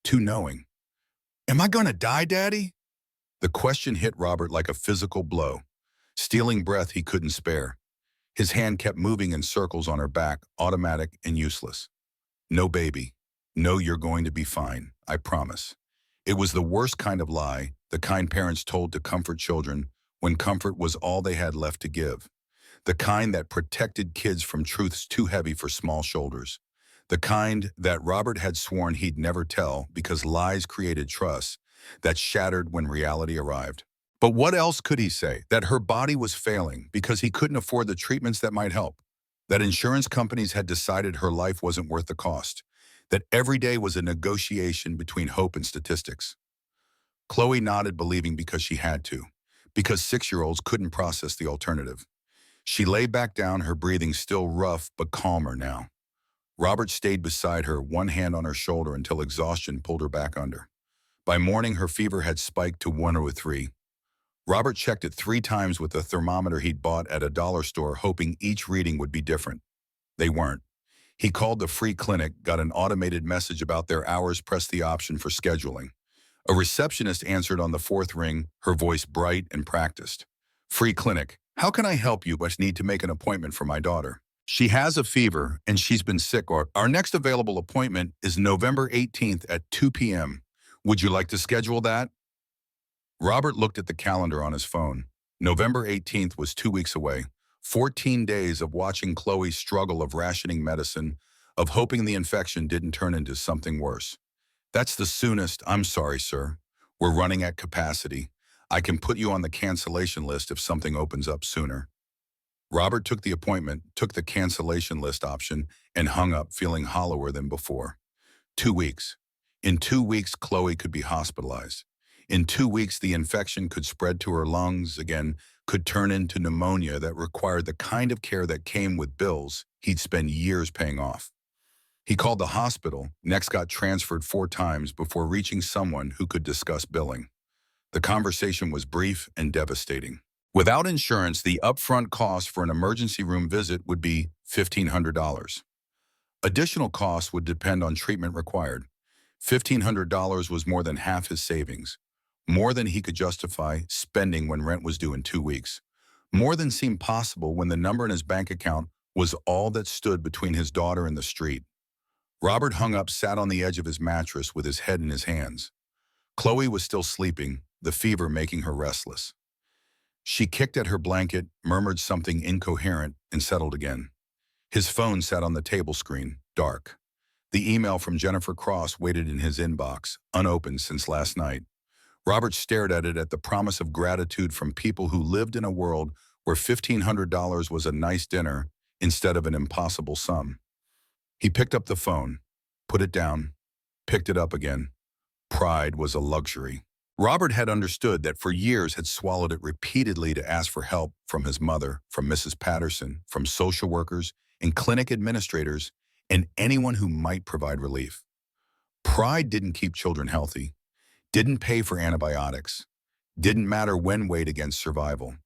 Too knowing. Am I gonna die, Daddy? The question hit Robert like a physical blow. Stealing breath he couldn't spare. His hand kept moving in circles on her back, automatic and useless. No, baby. No, you're going to be fine. I promise. It was the worst kind of lie, the kind parents told to comfort children when comfort was all they had left to give. The kind that protected kids from truths too heavy for small shoulders. The kind that Robert had sworn he'd never tell because lies created trust that shattered when reality arrived. But what else could he say? That her body was failing because he couldn't afford the treatments that might help. That insurance companies had decided her life wasn't worth the cost. That every day was a negotiation between hope and statistics. Chloe nodded, believing because she had to. Because 6-year-olds couldn't process the alternative. She lay back down, her breathing still rough but calmer now. Robert stayed beside her, one hand on her shoulder until exhaustion pulled her back under. By morning, her fever had spiked to 103. Robert checked it 3 times with the thermometer he'd bought at a dollar store, hoping each reading would be different. They weren't. He called the free clinic, got an automated message about their hours, pressed the option for scheduling. A receptionist answered on the 4th ring, her voice bright and practiced. Free clinic. How can I help you? But need to make an appointment for my daughter. She has a fever and she's been sick. Our next available appointment is November 18th at 2 p.m. Would you like to schedule that? Robert looked at the calendar on his phone. November 18th was 2 weeks away. 14 days of watching Chloe struggle, of rationing medicine, of hoping the infection didn't turn into something worse. That's the soonest. I'm sorry, sir. We're running at capacity. I can put you on the cancellation list if something opens up sooner. Robert took the appointment, took the cancellation list option, and hung up, feeling hollower than before. 2 weeks. In 2 weeks, Chloe could be hospitalized. In 2 weeks, the infection could spread to her lungs again, could turn into pneumonia that required the kind of care that came with bills he'd spent years paying off. He called the hospital, next got transferred 4 times before reaching someone who could discuss billing. The conversation was brief and devastating. Without insurance, the upfront cost for an emergency room visit would be $1,500. Additional costs would depend on treatment required. $1,500 was more than half his savings, more than he could justify spending when rent was due in 2 weeks, more than seemed possible when the number in his bank account was all that stood between his daughter and the street. Robert hung up, sat on the edge of his mattress with his head in his hands. Chloe was still sleeping, the fever making her restless. She kicked at her blanket, murmured something incoherent, and settled again. His phone sat on the table screen, dark. The email from Jennifer Cross waited in his inbox, unopened since last night. Robert stared at it, at the promise of gratitude from people who lived in a world where $1,500 was a nice dinner instead of an impossible sum. He picked up the phone, put it down, picked it up again. Pride was a luxury. Robert had understood that for years, had swallowed it repeatedly to ask for help from his mother, from Mrs. Patterson, from social workers and clinic administrators, and anyone who might provide relief. Pride didn't keep children healthy, didn't pay for antibiotics, didn't matter when weighed against survival.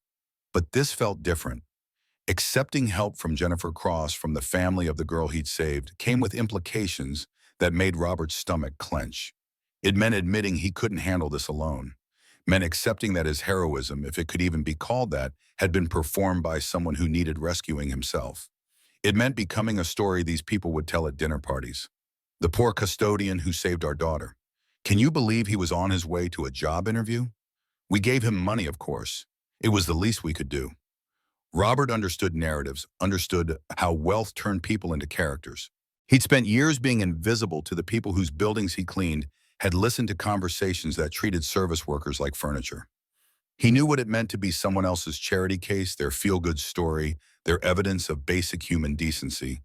But this felt different. Accepting help from Jennifer Cross, from the family of the girl he'd saved, came with implications that made Robert's stomach clench. It meant admitting he couldn't handle this alone, meant accepting that his heroism, if it could even be called that, had been performed by someone who needed rescuing himself. It meant becoming a story these people would tell at dinner parties. The poor custodian who saved our daughter. Can you believe he was on his way to a job interview? We gave him money, of course. It was the least we could do. Robert understood narratives, understood how wealth turned people into characters. He'd spent years being invisible to the people whose buildings he cleaned, had listened to conversations that treated service workers like furniture. He knew what it meant to be someone else's charity case, their feel-good story, their evidence of basic human decency.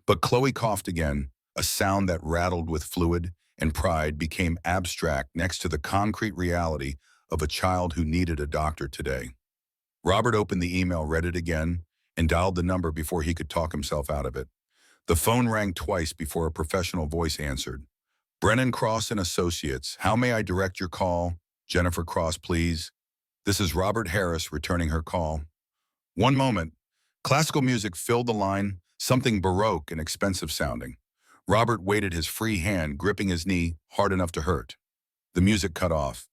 But Chloe coughed again, a sound that rattled with fluid, and pride became abstract next to the concrete reality of a child who needed a doctor today. Robert opened the email, read it again, and dialed the number before he could talk himself out of it. The phone rang twice before a professional voice answered. Brennan Cross and Associates, how may I direct your call? Jennifer Cross, please. This is Robert Harris returning her call. One moment. Classical music filled the line, something baroque and expensive sounding. Robert waited, his free hand gripping his knee hard enough to hurt. The music cut off.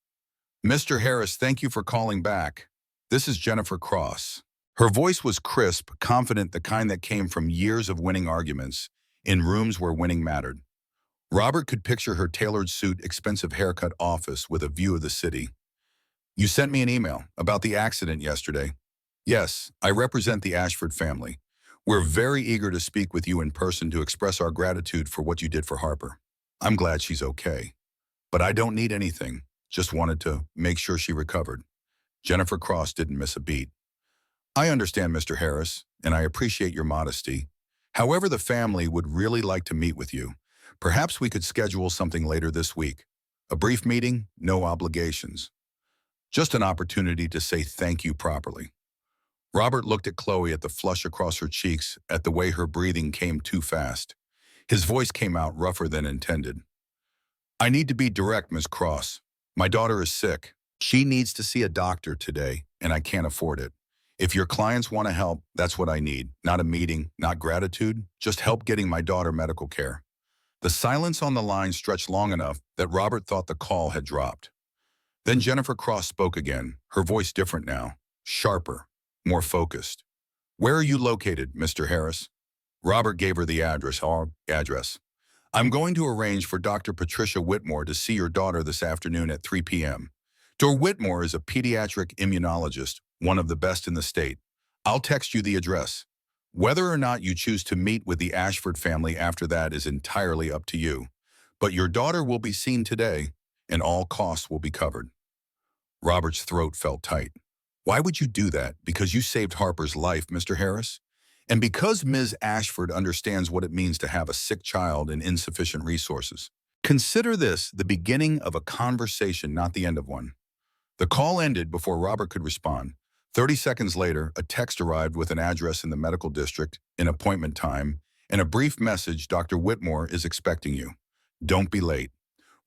Mr. Harris, thank you for calling back. This is Jennifer Cross. Her voice was crisp, confident, the kind that came from years of winning arguments in rooms where winning mattered. Robert could picture her tailored suit, expensive haircut, office with a view of the city. You sent me an email about the accident yesterday. Yes, I represent the Ashford family. We're very eager to speak with you in person to express our gratitude for what you did for Harper. I'm glad she's okay. But I don't need anything, just wanted to make sure she recovered. Jennifer Cross didn't miss a beat. I understand, Mr. Harris, and I appreciate your modesty. However, the family would really like to meet with you. Perhaps we could schedule something later this week. A brief meeting, no obligations. Just an opportunity to say thank you properly. Robert looked at Chloe, at the flush across her cheeks, at the way her breathing came too fast. His voice came out rougher than intended. I need to be direct, Miss Cross. My daughter is sick. She needs to see a doctor today, and I can't afford it. If your clients want to help, that's what I need. Not a meeting, not gratitude, just help getting my daughter medical care. The silence on the line stretched long enough that Robert thought the call had dropped. Then Jennifer Cross spoke again, her voice different now, sharper, more focused. Where are you located, Mr. Harris? Robert gave her the address. I'm going to arrange for Dr. Patricia Whitmore to see your daughter this afternoon at 3 p.m. Dr. Whitmore is a pediatric immunologist, one of the best in the state. I'll text you the address. Whether or not you choose to meet with the Ashford family after that is entirely up to you. But your daughter will be seen today, and all costs will be covered. Robert's throat felt tight. Why would you do that? Because you saved Harper's life, Mr. Harris? And because Ms. Ashford understands what it means to have a sick child and insufficient resources. Consider this the beginning of a conversation, not the end of one. The call ended before Robert could respond. 30 seconds later, a text arrived with an address in the medical district, an appointment time, and a brief message: Dr. Whitmore is expecting you. Don't be late.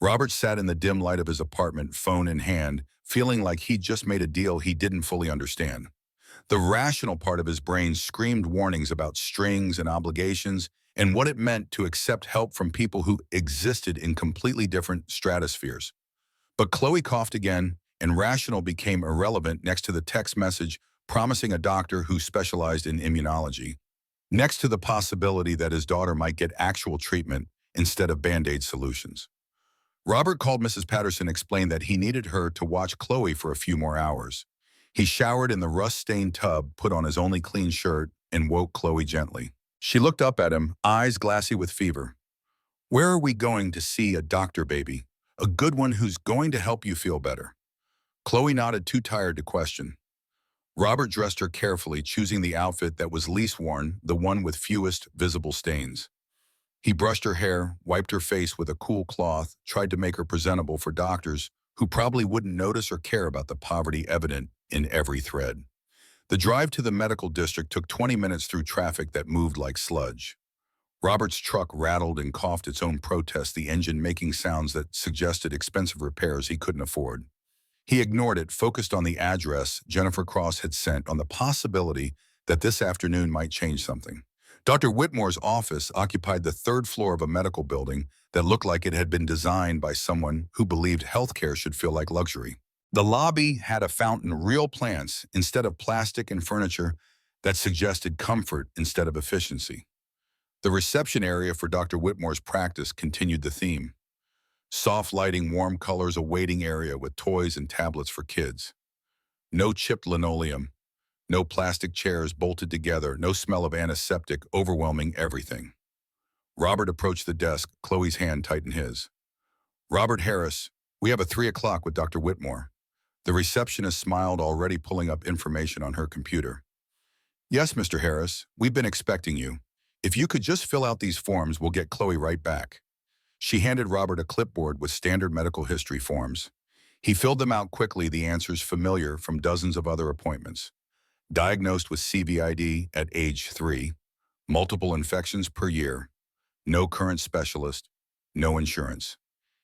Robert sat in the dim light of his apartment, phone in hand, feeling like he'd just made a deal he didn't fully understand. The rational part of his brain screamed warnings about strings and obligations and what it meant to accept help from people who existed in completely different stratospheres. But Chloe coughed again, and rational became irrelevant next to the text message promising a doctor who specialized in immunology, next to the possibility that his daughter might get actual treatment instead of Band-Aid solutions. Robert called Mrs. Patterson and explained that he needed her to watch Chloe for a few more hours. He showered in the rust-stained tub, put on his only clean shirt, and woke Chloe gently. She looked up at him, eyes glassy with fever. Where are we going to see a doctor, baby? A good one who's going to help you feel better. Chloe nodded, too tired to question. Robert dressed her carefully, choosing the outfit that was least worn, the one with fewest visible stains. He brushed her hair, wiped her face with a cool cloth, tried to make her presentable for doctors who probably wouldn't notice or care about the poverty evident in every thread. The drive to the medical district took 20 minutes through traffic that moved like sludge. Robert's truck rattled and coughed its own protest, the engine making sounds that suggested expensive repairs he couldn't afford. He ignored it, focused on the address Jennifer Cross had sent, on the possibility that this afternoon might change something. Dr. Whitmore's office occupied the third floor of a medical building that looked like it had been designed by someone who believed healthcare should feel like luxury. The lobby had a fountain, real plants instead of plastic, and furniture that suggested comfort instead of efficiency. The reception area for Dr. Whitmore's practice continued the theme. Soft lighting, warm colors, a waiting area with toys and tablets for kids. No chipped linoleum, no plastic chairs bolted together, no smell of antiseptic overwhelming everything. Robert approached the desk, Chloe's hand tightened his. Robert Harris, we have a 3 o'clock with Dr. Whitmore. The receptionist smiled, already pulling up information on her computer. Yes, Mr. Harris, we've been expecting you. If you could just fill out these forms, we'll get Chloe right back. She handed Robert a clipboard with standard medical history forms. He filled them out quickly, the answers familiar from dozens of other appointments. Diagnosed with CVID at age 3, multiple infections per year, no current specialist, no insurance.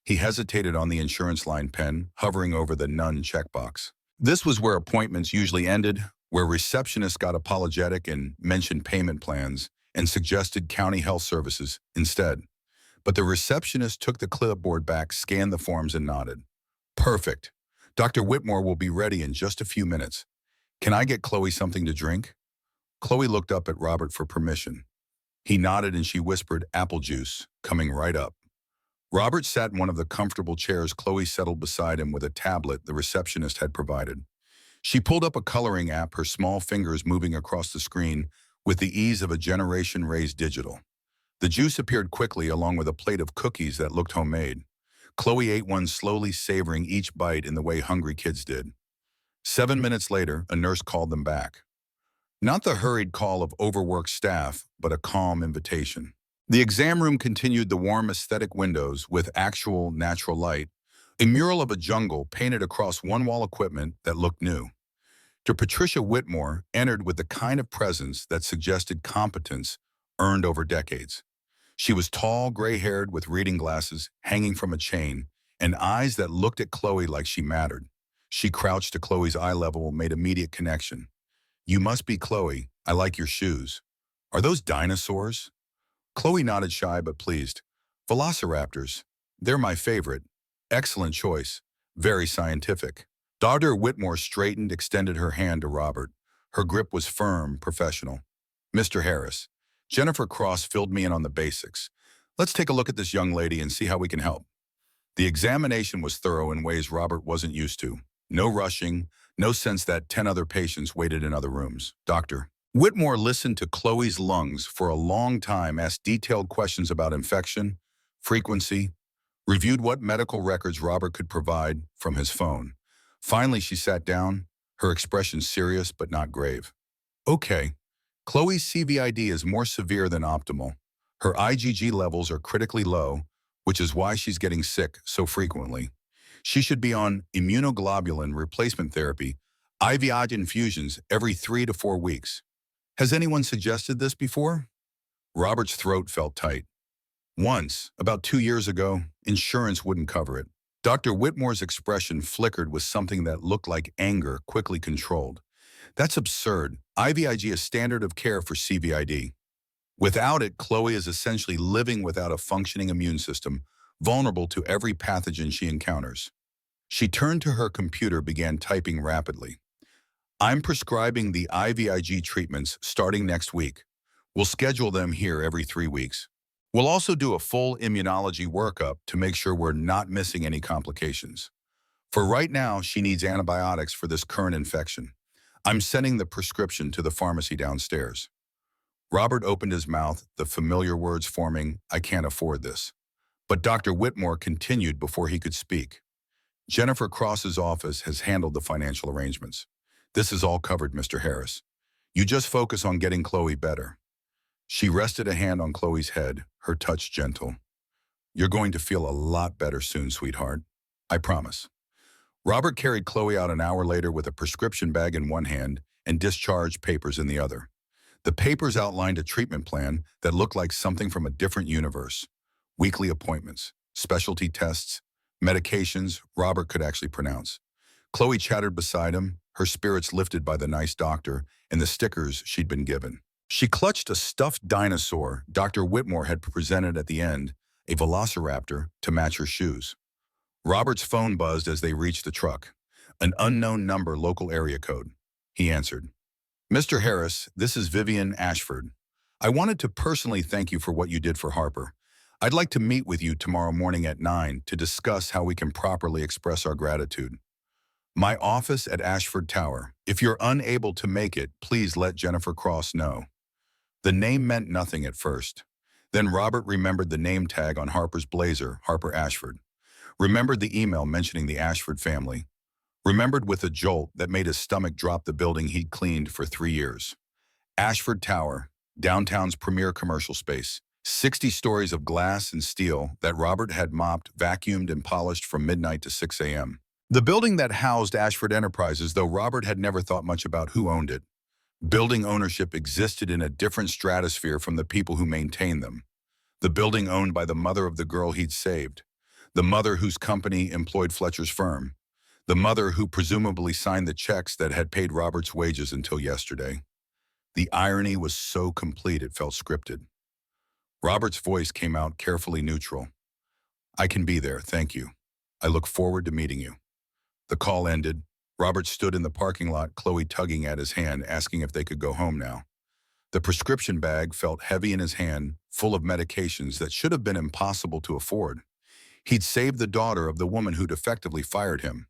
He hesitated on the insurance line pen, hovering over the none checkbox. This was where appointments usually ended, where receptionists got apologetic and mentioned payment plans and suggested county health services instead. But the receptionist took the clipboard back, scanned the forms, and nodded. Perfect. Dr. Whitmore will be ready in just a few minutes. Can I get Chloe something to drink? Chloe looked up at Robert for permission. He nodded and she whispered, apple juice, coming right up. Robert sat in one of the comfortable chairs. Chloe settled beside him with a tablet the receptionist had provided. She pulled up a coloring app, her small fingers moving across the screen with the ease of a generation raised digital. The juice appeared quickly, along with a plate of cookies that looked homemade. Chloe ate one, slowly savoring each bite in the way hungry kids did. 7 minutes later, a nurse called them back. Not the hurried call of overworked staff, but a calm invitation. The exam room continued, the warm aesthetic windows with actual natural light, a mural of a jungle painted across one wall, equipment that looked new. Patricia Whitmore entered with the kind of presence that suggested competence earned over decades. She was tall, gray-haired with reading glasses hanging from a chain and eyes that looked at Chloe like she mattered. She crouched to Chloe's eye level, made immediate connection. "You must be Chloe. I like your shoes. Are those dinosaurs?" Chloe nodded, shy but pleased. "Velociraptors. They're my favorite. Excellent choice. Very scientific." Dr. Whitmore straightened, extended her hand to Robert. Her grip was firm, professional. "Mr. Harris, Jennifer Cross filled me in on the basics. Let's take a look at this young lady and see how we can help." The examination was thorough in ways Robert wasn't used to. No rushing, no sense that 10 other patients waited in other rooms. Dr. Whitmore listened to Chloe's lungs for a long time, asked detailed questions about infection, frequency, reviewed what medical records Robert could provide from his phone. Finally, she sat down, her expression serious but not grave. "Okay, Chloe's CVID is more severe than optimal. Her IgG levels are critically low, which is why she's getting sick so frequently. She should be on immunoglobulin replacement therapy, IVIG infusions every 3 to 4 weeks. Has anyone suggested this before?" Robert's throat felt tight. "Once, about 2 years ago, insurance wouldn't cover it." Dr. Whitmore's expression flickered with something that looked like anger, quickly controlled. "That's absurd. IVIG is standard of care for CVID. Without it, Chloe is essentially living without a functioning immune system, vulnerable to every pathogen she encounters." She turned to her computer, began typing rapidly. "I'm prescribing the IVIG treatments starting next week. We'll schedule them here every 3 weeks. We'll also do a full immunology workup to make sure we're not missing any complications. For right now, she needs antibiotics for this current infection. I'm sending the prescription to the pharmacy downstairs." Robert opened his mouth, the familiar words forming, "I can't afford this." But Dr. Whitmore continued before he could speak. "Jennifer Cross's office has handled the financial arrangements. This is all covered, Mr. Harris. You just focus on getting Chloe better." She rested a hand on Chloe's head, her touch gentle. "You're going to feel a lot better soon, sweetheart. I promise." Robert carried Chloe out an hour later with a prescription bag in one hand and discharge papers in the other. The papers outlined a treatment plan that looked like something from a different universe. Weekly appointments, specialty tests, medications Robert could actually pronounce. Chloe chattered beside him, her spirits lifted by the nice doctor and the stickers she'd been given. She clutched a stuffed dinosaur Dr. Whitmore had presented at the end, a velociraptor, to match her shoes. Robert's phone buzzed as they reached the truck. An unknown number, local area code. He answered. "Mr. Harris, this is Vivian Ashford. I wanted to personally thank you for what you did for Harper. I'd like to meet with you tomorrow morning at 9 to discuss how we can properly express our gratitude. My office at Ashford Tower. If you're unable to make it, please let Jennifer Cross know." The name meant nothing at first. Then Robert remembered the name tag on Harper's blazer, Harper Ashford. Remembered the email mentioning the Ashford family. Remembered with a jolt that made his stomach drop the building he'd cleaned for 3 years. Ashford Tower, downtown's premier commercial space. 60 stories of glass and steel that Robert had mopped, vacuumed, and polished from midnight to 6 a.m. The building that housed Ashford Enterprises, though Robert had never thought much about who owned it. Building ownership existed in a different stratosphere from the people who maintained them. The building owned by the mother of the girl he'd saved. The mother whose company employed Fletcher's firm. The mother who presumably signed the checks that had paid Robert's wages until yesterday. The irony was so complete it felt scripted. Robert's voice came out carefully neutral. "I can be there, thank you. I look forward to meeting you." The call ended. Robert stood in the parking lot, Chloe tugging at his hand, asking if they could go home now. The prescription bag felt heavy in his hand, full of medications that should have been impossible to afford. He'd saved the daughter of the woman who'd effectively fired him.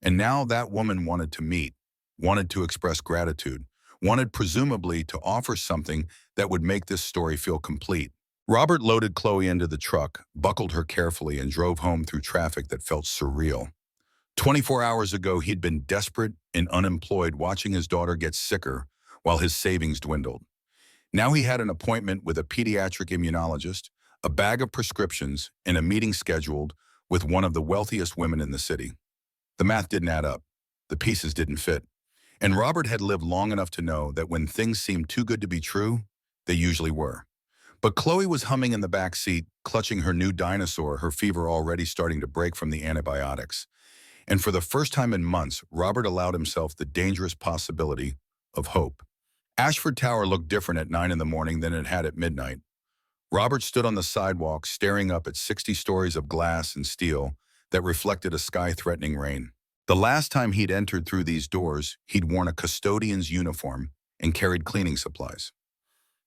And now that woman wanted to meet, wanted to express gratitude, wanted presumably to offer something that would make this story feel complete. Robert loaded Chloe into the truck, buckled her carefully, and drove home through traffic that felt surreal. 24 hours ago, he'd been desperate and unemployed, watching his daughter get sicker while his savings dwindled. Now he had an appointment with a pediatric immunologist, a bag of prescriptions, and a meeting scheduled with one of the wealthiest women in the city. The math didn't add up. The pieces didn't fit. And Robert had lived long enough to know that when things seemed too good to be true, they usually were. But Chloe was humming in the back seat, clutching her new dinosaur, her fever already starting to break from the antibiotics. And for the first time in months, Robert allowed himself the dangerous possibility of hope. Ashford Tower looked different at 9 in the morning than it had at midnight. Robert stood on the sidewalk, staring up at 60 stories of glass and steel that reflected a sky-threatening rain. The last time he'd entered through these doors, he'd worn a custodian's uniform and carried cleaning supplies.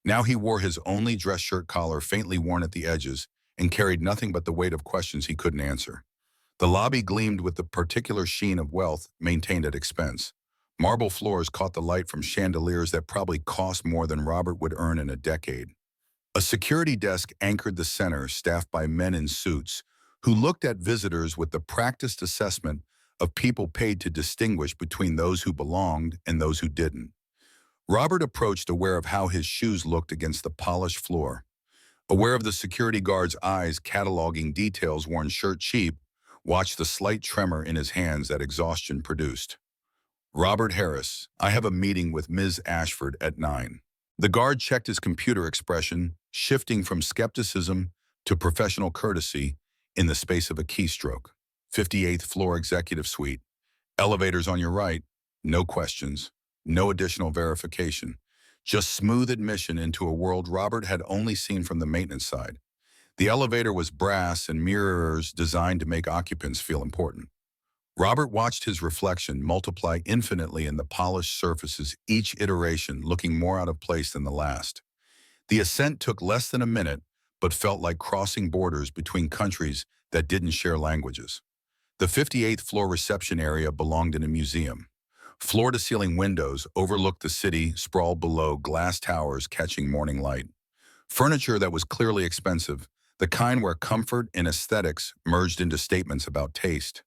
Now he wore his only dress shirt collar faintly worn at the edges and carried nothing but the weight of questions he couldn't answer. The lobby gleamed with the particular sheen of wealth maintained at expense. Marble floors caught the light from chandeliers that probably cost more than Robert would earn in a decade. A security desk anchored the center, staffed by men in suits, who looked at visitors with the practiced assessment of people paid to distinguish between those who belonged and those who didn't. Robert approached, aware of how his shoes looked against the polished floor, aware of the security guard's eyes cataloging details worn shirt cheap, watched the slight tremor in his hands that exhaustion produced. "Robert Harris, I have a meeting with Ms. Ashford at 9. The guard checked his computer expression, shifting from skepticism to professional courtesy in the space of a keystroke. 58th floor executive suite. Elevators on your right. No questions. No additional verification. Just smooth admission into a world Robert had only seen from the maintenance side. The elevator was brass and mirrors designed to make occupants feel important. Robert watched his reflection multiply infinitely in the polished surfaces, each iteration looking more out of place than the last. The ascent took less than a minute, but felt like crossing borders between countries that didn't share languages. The 58th floor reception area belonged in a museum. Floor-to-ceiling windows overlooked the city, sprawled below, glass towers catching morning light. Furniture that was clearly expensive, the kind where comfort and aesthetics merged into statements about taste.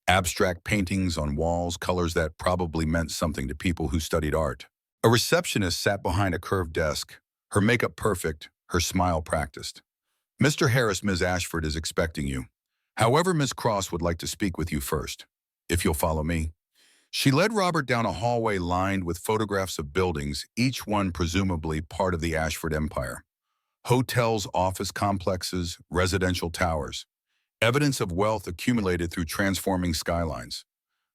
Abstract paintings on walls, colors that probably meant something to people who studied art. A receptionist sat behind a curved desk, her makeup perfect, her smile practiced. "Mr. Harris, Ms. Ashford is expecting you. However, Ms. Cross would like to speak with you first, if you'll follow me." She led Robert down a hallway lined with photographs of buildings, each one presumably part of the Ashford Empire. Hotels, office complexes, residential towers. Evidence of wealth accumulated through transforming skylines.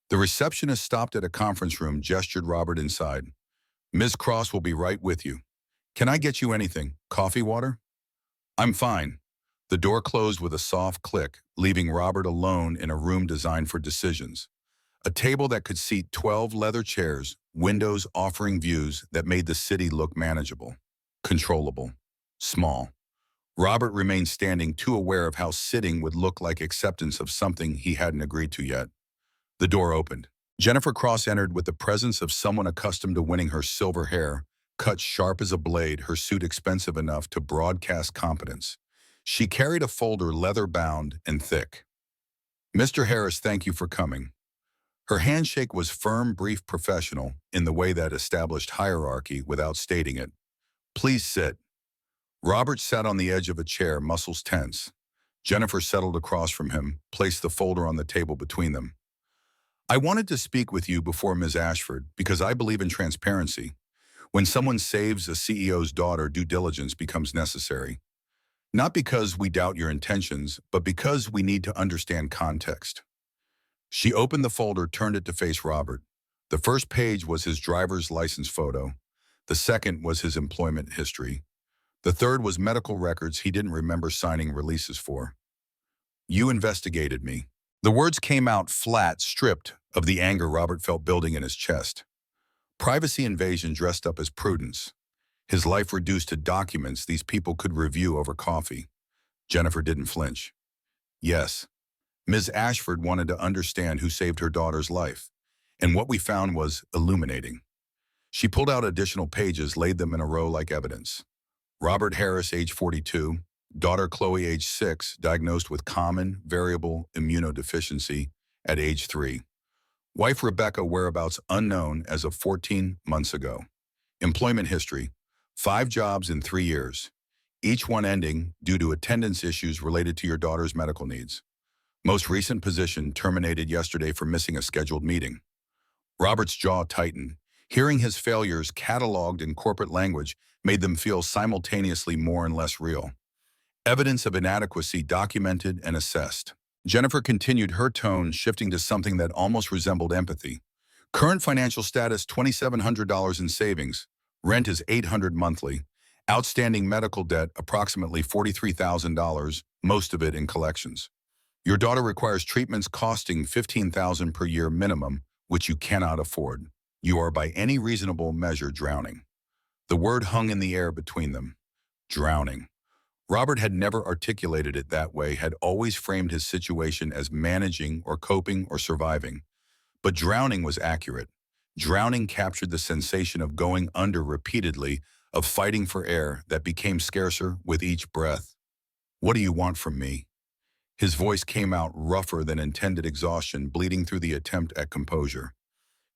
The receptionist stopped at a conference room, gestured Robert inside. "Ms. Cross will be right with you. Can I get you anything? Coffee, water?" "I'm fine." The door closed with a soft click, leaving Robert alone in a room designed for decisions. A table that could seat 12 leather chairs, windows offering views that made the city look manageable, controllable, small. Robert remained standing, too aware of how sitting would look like acceptance of something he hadn't agreed to yet. The door opened. Jennifer Cross entered with the presence of someone accustomed to winning, her silver hair cut sharp as a blade, her suit expensive enough to broadcast competence. She carried a folder leather-bound and thick. "Mr. Harris, thank you for coming." Her handshake was firm, brief, professional, in the way that established hierarchy without stating it. "Please sit." Robert sat on the edge of a chair, muscles tense. Jennifer settled across from him, placed the folder on the table between them. "I wanted to speak with you before Ms. Ashford because I believe in transparency. When someone saves a CEO's daughter, due diligence becomes necessary. Not because we doubt your intentions, but because we need to understand context." She opened the folder, turned it to face Robert. The first page was his driver's license photo. The second was his employment history. The third was medical records he didn't remember signing releases for. "You investigated me." The words came out flat, stripped of the anger Robert felt building in his chest. Privacy invasion dressed up as prudence. His life reduced to documents these people could review over coffee. Jennifer didn't flinch. "Yes. Ms. Ashford wanted to understand who saved her daughter's life, and what we found was illuminating." She pulled out additional pages, laid them in a row like evidence. Robert Harris, age 42, daughter Chloe, age 6, diagnosed with common variable immunodeficiency at age 3. Wife Rebecca, whereabouts unknown as of 14 months ago. Employment history, 5 jobs in 3 years, each one ending due to attendance issues related to your daughter's medical needs. Most recent position terminated yesterday for missing a scheduled meeting. Robert's jaw tightened. Hearing his failures cataloged in corporate language made them feel simultaneously more and less real. Evidence of inadequacy documented and assessed. Jennifer continued, her tone shifting to something that almost resembled empathy. Current financial status, $2,700 in savings. Rent is $800 monthly. Outstanding medical debt, approximately $43,000, most of it in collections. Your daughter requires treatments costing $15,000 per year minimum, which you cannot afford. You are by any reasonable measure drowning. The word hung in the air between them. Drowning. Robert had never articulated it that way, had always framed his situation as managing or coping or surviving. But drowning was accurate. Drowning captured the sensation of going under repeatedly, of fighting for air that became scarcer with each breath. What do you want from me? His voice came out rougher than intended, exhaustion bleeding through the attempt at composure.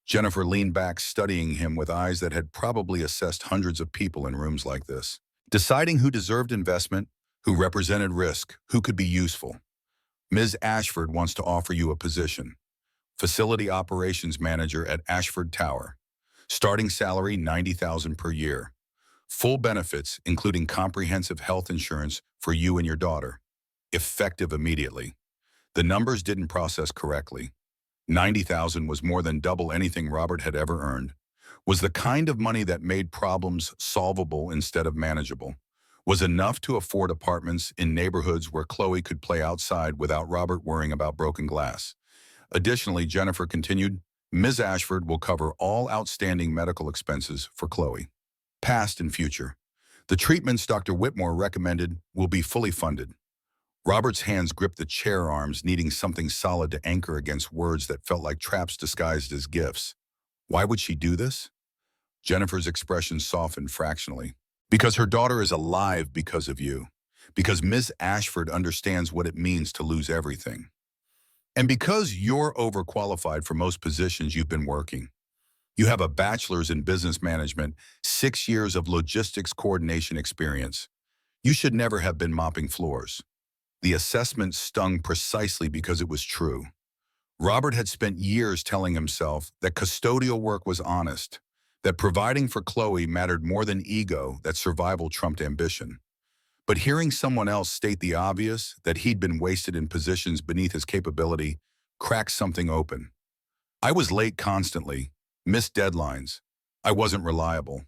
Jennifer leaned back, studying him with eyes that had probably assessed hundreds of people in rooms like this, deciding who deserved investment, who represented risk, who could be useful. Ms. Ashford wants to offer you a position. Facility Operations Manager at Ashford Tower. Starting salary, $90,000 per year. Full benefits, including comprehensive health insurance for you and your daughter. Effective immediately. The numbers didn't process correctly. $90,000 was more than double anything Robert had ever earned. Was the kind of money that made problems solvable instead of manageable. Was enough to afford apartments in neighborhoods where Chloe could play outside without Robert worrying about broken glass. Additionally, Jennifer continued, Ms. Ashford will cover all outstanding medical expenses for Chloe, past and future. The treatments Dr. Whitmore recommended will be fully funded. Robert's hands gripped the chair arms, needing something solid to anchor against words that felt like traps disguised as gifts. Why would she do this? Jennifer's expression softened fractionally. Because her daughter is alive because of you. Because Ms. Ashford understands what it means to lose everything. And because you're overqualified for most positions you've been working. You have a bachelor's in business management, 6 years of logistics coordination experience. You should never have been mopping floors. The assessment stung precisely because it was true. Robert had spent years telling himself that custodial work was honest, that providing for Chloe mattered more than ego, that survival trumped ambition. But hearing someone else state the obvious, that he'd been wasted in positions beneath his capability, cracked something open. I was late constantly, missed deadlines. I wasn't reliable.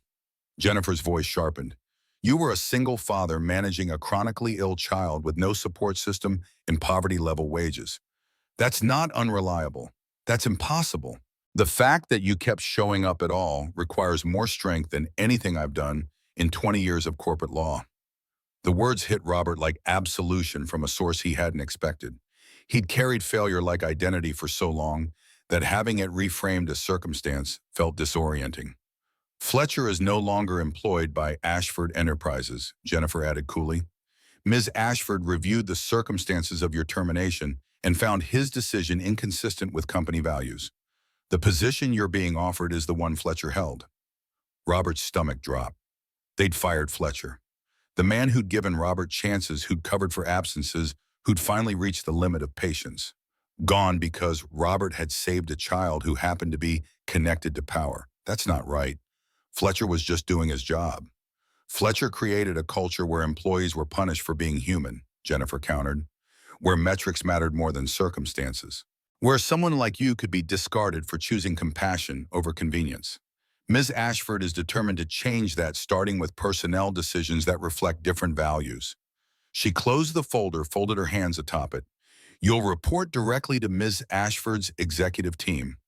Jennifer's voice sharpened. You were a single father managing a chronically ill child with no support system and poverty-level wages. That's not unreliable. That's impossible. The fact that you kept showing up at all requires more strength than anything I've done in 20 years of corporate law. The words hit Robert like absolution from a source he hadn't expected. He'd carried failure like identity for so long that having it reframed as circumstance felt disorienting. Fletcher is no longer employed by Ashford Enterprises, Jennifer added coolly. Ms. Ashford reviewed the circumstances of your termination and found his decision inconsistent with company values. The position you're being offered is the one Fletcher held. Robert's stomach dropped. They'd fired Fletcher. The man who'd given Robert chances, who'd covered for absences, who'd finally reached the limit of patience. Gone because Robert had saved a child who happened to be connected to power. That's not right. Fletcher was just doing his job. Fletcher created a culture where employees were punished for being human, Jennifer countered, where metrics mattered more than circumstances, where someone like you could be discarded for choosing compassion over convenience. Ms. Ashford is determined to change that, starting with personnel decisions that reflect different values. She closed the folder, folded her hands atop it. You'll report directly to Ms. Ashford's executive team.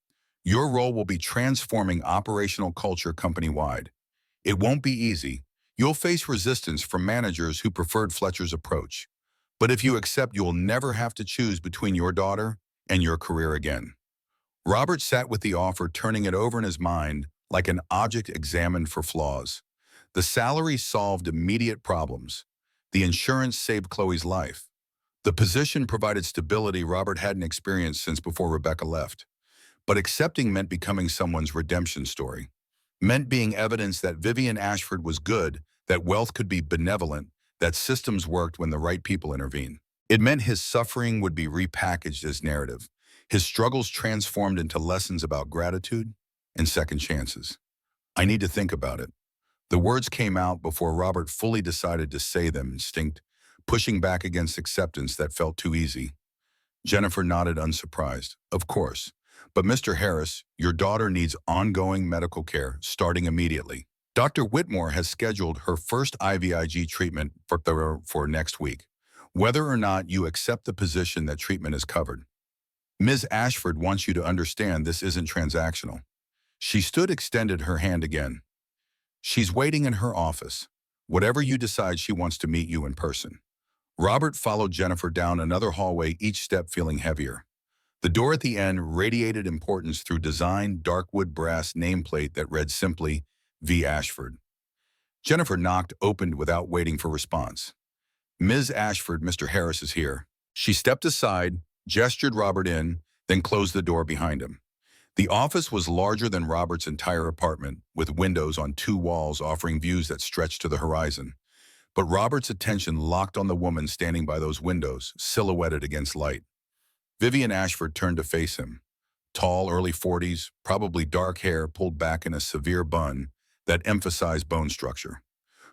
Your role will be transforming operational culture company-wide. It won't be easy. You'll face resistance from managers who preferred Fletcher's approach. But if you accept, you'll never have to choose between your daughter and your career again. Robert sat with the offer, turning it over in his mind like an object examined for flaws. The salary solved immediate problems. The insurance saved Chloe's life. The position provided stability Robert hadn't experienced since before Rebecca left. But accepting meant becoming someone's redemption story. Meant being evidence that Vivian Ashford was good, that wealth could be benevolent, that systems worked when the right people intervened. It meant his suffering would be repackaged as narrative, his struggles transformed into lessons about gratitude and second chances. I need to think about it. The words came out before Robert fully decided to say them, instinct, pushing back against acceptance that felt too easy. Jennifer nodded unsurprised. Of course. But Mr. Harris, your daughter needs ongoing medical care starting immediately. Dr. Whitmore has scheduled her first IVIG treatment for next week. Whether or not you accept the position that treatment is covered. Ms. Ashford wants you to understand this isn't transactional. She extended her hand again. She's waiting in her office. Whatever you decide, she wants to meet you in person. Robert followed Jennifer down another hallway, each step feeling heavier. The door at the end radiated importance through designed dark wood brass nameplate that read simply, V. Ashford. Jennifer knocked, opened without waiting for response. Ms. Ashford, Mr. Harris is here. She stepped aside, gestured Robert in, then closed the door behind him. The office was larger than Robert's entire apartment, with windows on two walls offering views that stretched to the horizon. But Robert's attention locked on the woman standing by those windows, silhouetted against light. Vivian Ashford turned to face him. Tall, early 40s, probably dark hair pulled back in a severe bun that emphasized bone structure.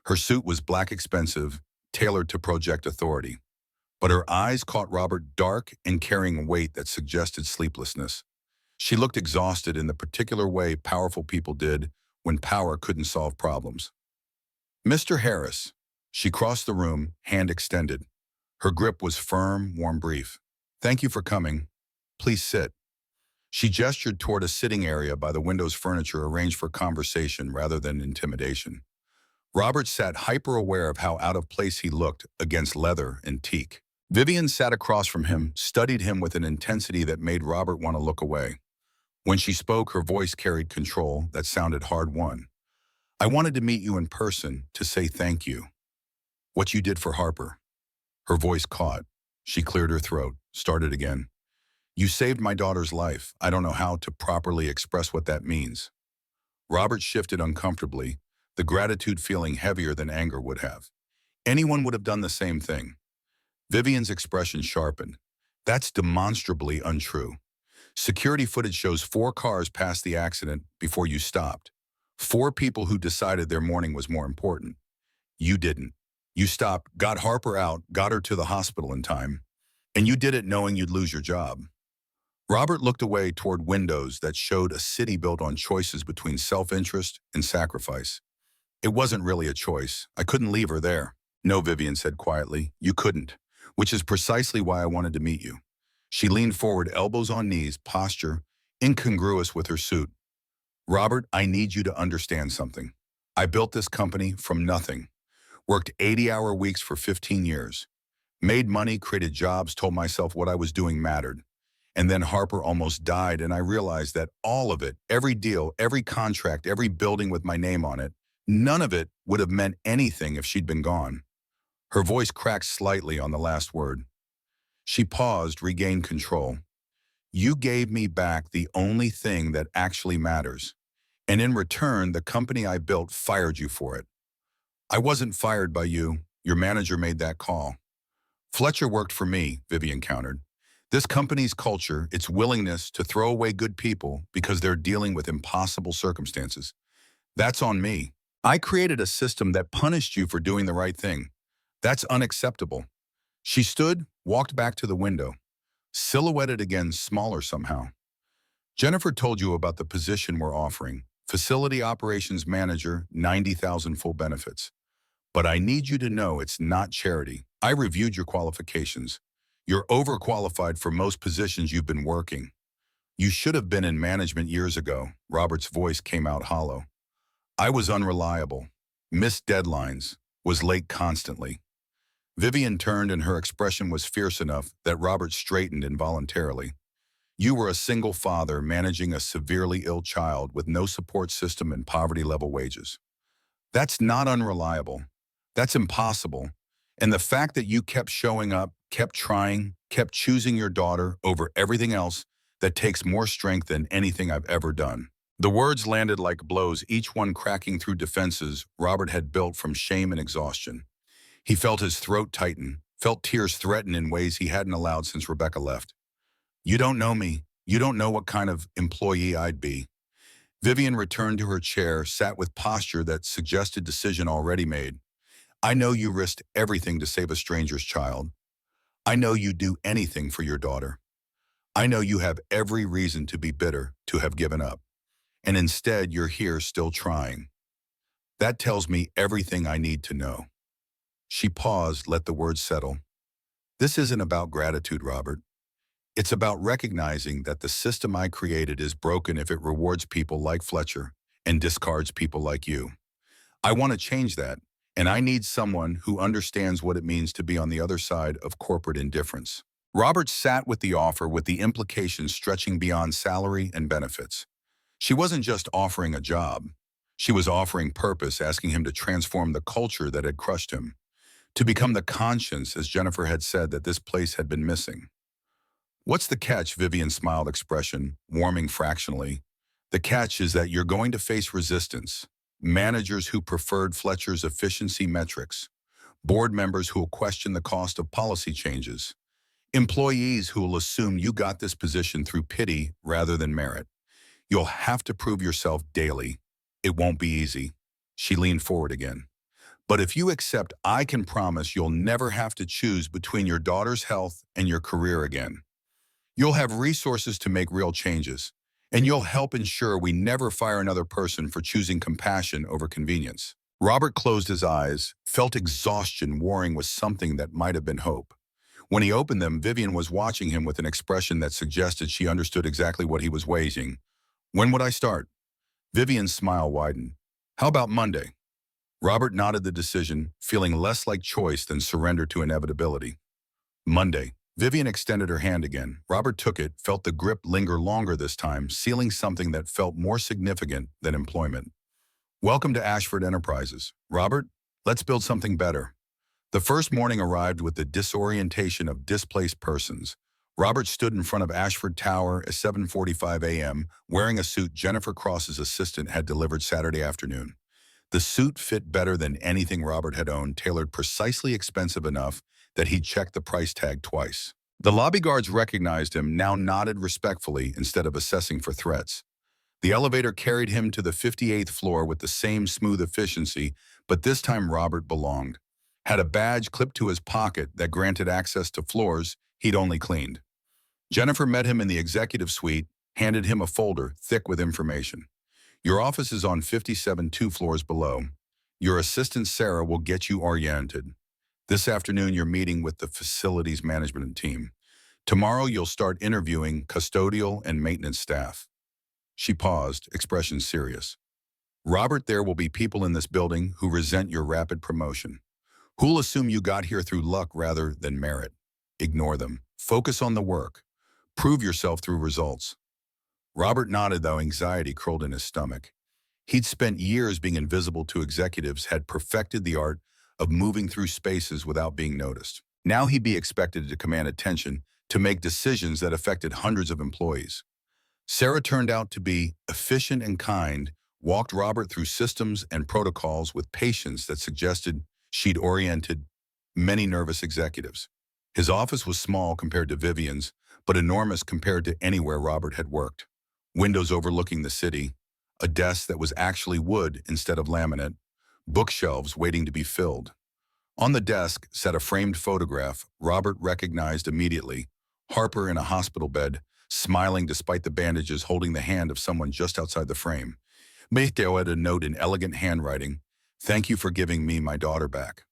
Her suit was black expensive, tailored to project authority. But her eyes caught Robert, dark and carrying a weight that suggested sleeplessness. She looked exhausted in the particular way powerful people did when power couldn't solve problems. Mr. Harris. She crossed the room, hand extended. Her grip was firm, warm, brief. Thank you for coming. Please sit. She gestured toward a sitting area by the window's furniture arranged for conversation rather than intimidation. Robert sat hyper-aware of how out of place he looked against leather and teak. Vivian sat across from him, studied him with an intensity that made Robert want to look away. When she spoke, her voice carried control that sounded hard-won. I wanted to meet you in person to say thank you. What you did for Harper. Her voice caught. She cleared her throat, started again. You saved my daughter's life. I don't know how to properly express what that means. Robert shifted uncomfortably, the gratitude feeling heavier than anger would have. Anyone would have done the same thing. Vivian's expression sharpened. That's demonstrably untrue. Security footage shows 4 cars passed the accident before you stopped. 4 people who decided their morning was more important. You didn't. You stopped, got Harper out, got her to the hospital in time, and you did it knowing you'd lose your job. Robert looked away toward windows that showed a city built on choices between self-interest and sacrifice. It wasn't really a choice. I couldn't leave her there. No, Vivian said quietly. You couldn't, which is precisely why I wanted to meet you. She leaned forward, elbows on knees, posture incongruous with her suit. Robert, I need you to understand something. I built this company from nothing. Worked 80-hour weeks for 15 years. Made money, created jobs, told myself what I was doing mattered. And then Harper almost died, and I realized that all of it, every deal, every contract, every building with my name on it, none of it would have meant anything if she'd been gone. Her voice cracked slightly on the last word. She paused, regained control. You gave me back the only thing that actually matters. And in return, the company I built fired you for it. I wasn't fired by you. Your manager made that call. Fletcher worked for me, Vivian countered. This company's culture, its willingness to throw away good people because they're dealing with impossible circumstances. That's on me. I created a system that punished you for doing the right thing. That's unacceptable. She stood, walked back to the window, silhouetted again, smaller somehow. Jennifer told you about the position we're offering. Facility operations manager, 90,000 full benefits. But I need you to know it's not charity. I reviewed your qualifications. You're overqualified for most positions you've been working. You should have been in management years ago. Robert's voice came out hollow. I was unreliable, missed deadlines, was late constantly. Vivian turned and her expression was fierce enough that Robert straightened involuntarily. You were a single father managing a severely ill child with no support system and poverty-level wages. That's not unreliable. That's impossible. And the fact that you kept showing up, kept trying, kept choosing your daughter over everything else, that takes more strength than anything I've ever done. The words landed like blows, each one cracking through defenses Robert had built from shame and exhaustion. He felt his throat tighten, felt tears threaten in ways he hadn't allowed since Rebecca left. You don't know me. You don't know what kind of employee I'd be. Vivian returned to her chair, sat with posture that suggested decision already made. I know you risked everything to save a stranger's child. I know you'd do anything for your daughter. I know you have every reason to be bitter, to have given up. And instead, you're here still trying. That tells me everything I need to know. She paused, let the words settle. This isn't about gratitude, Robert. It's about recognizing that the system I created is broken if it rewards people like Fletcher and discards people like you. I want to change that, and I need someone who understands what it means to be on the other side of corporate indifference. Robert sat with the offer with the implications stretching beyond salary and benefits. She wasn't just offering a job. She was offering purpose, asking him to transform the culture that had crushed him, to become the conscience, as Jennifer had said, that this place had been missing. What's the catch? Vivian smiled, expression warming fractionally. The catch is that you're going to face resistance. Managers who preferred Fletcher's efficiency metrics, board members who will question the cost of policy changes, employees who will assume you got this position through pity rather than merit. You'll have to prove yourself daily. It won't be easy. She leaned forward again. But if you accept, I can promise you'll never have to choose between your daughter's health and your career again. You'll have resources to make real changes, and you'll help ensure we never fire another person for choosing compassion over convenience. Robert closed his eyes, felt exhaustion warring with something that might have been hope. When he opened them, Vivian was watching him with an expression that suggested she understood exactly what he was weighing. When would I start? Vivian's smile widened. How about Monday? Robert nodded the decision, feeling less like choice than surrender to inevitability. Monday. Vivian extended her hand again. Robert took it, felt the grip linger longer this time, sealing something that felt more significant than employment. Welcome to Ashford Enterprises. Robert, let's build something better. The first morning arrived with the disorientation of displaced persons. Robert stood in front of Ashford Tower at 7:45 a.m., wearing a suit Jennifer Cross's assistant had delivered Saturday afternoon. The suit fit better than anything Robert had owned, tailored precisely expensive enough that he'd checked the price tag twice. The lobby guards recognized him, now nodded respectfully instead of assessing for threats. The elevator carried him to the 58th floor with the same smooth efficiency, but this time Robert belonged. Had a badge clipped to his pocket that granted access to floors he'd only cleaned. Jennifer met him in the executive suite, handed him a folder thick with information. Your office is on 57, 2 floors below. Your assistant Sarah will get you oriented. This afternoon, you're meeting with the facilities management team. Tomorrow, you'll start interviewing custodial and maintenance staff. She paused, expression serious. Robert, there will be people in this building who resent your rapid promotion, who'll assume you got here through luck rather than merit. Ignore them. Focus on the work. Prove yourself through results. Robert nodded, though anxiety curled in his stomach. He'd spent years being invisible to executives, had perfected the art of moving through spaces without being noticed. Now he'd be expected to command attention, to make decisions that affected hundreds of employees. Sarah turned out to be efficient and kind, walked Robert through systems and protocols with patience that suggested she'd oriented many nervous executives. His office was small compared to Vivian's, but enormous compared to anywhere Robert had worked. Windows overlooking the city, a desk that was actually wood instead of laminate, bookshelves waiting to be filled. On the desk sat a framed photograph Robert recognized immediately. Harper in a hospital bed, smiling despite the bandages, holding the hand of someone just outside the frame. Mateo had a note in elegant handwriting. Thank you for giving me my daughter back.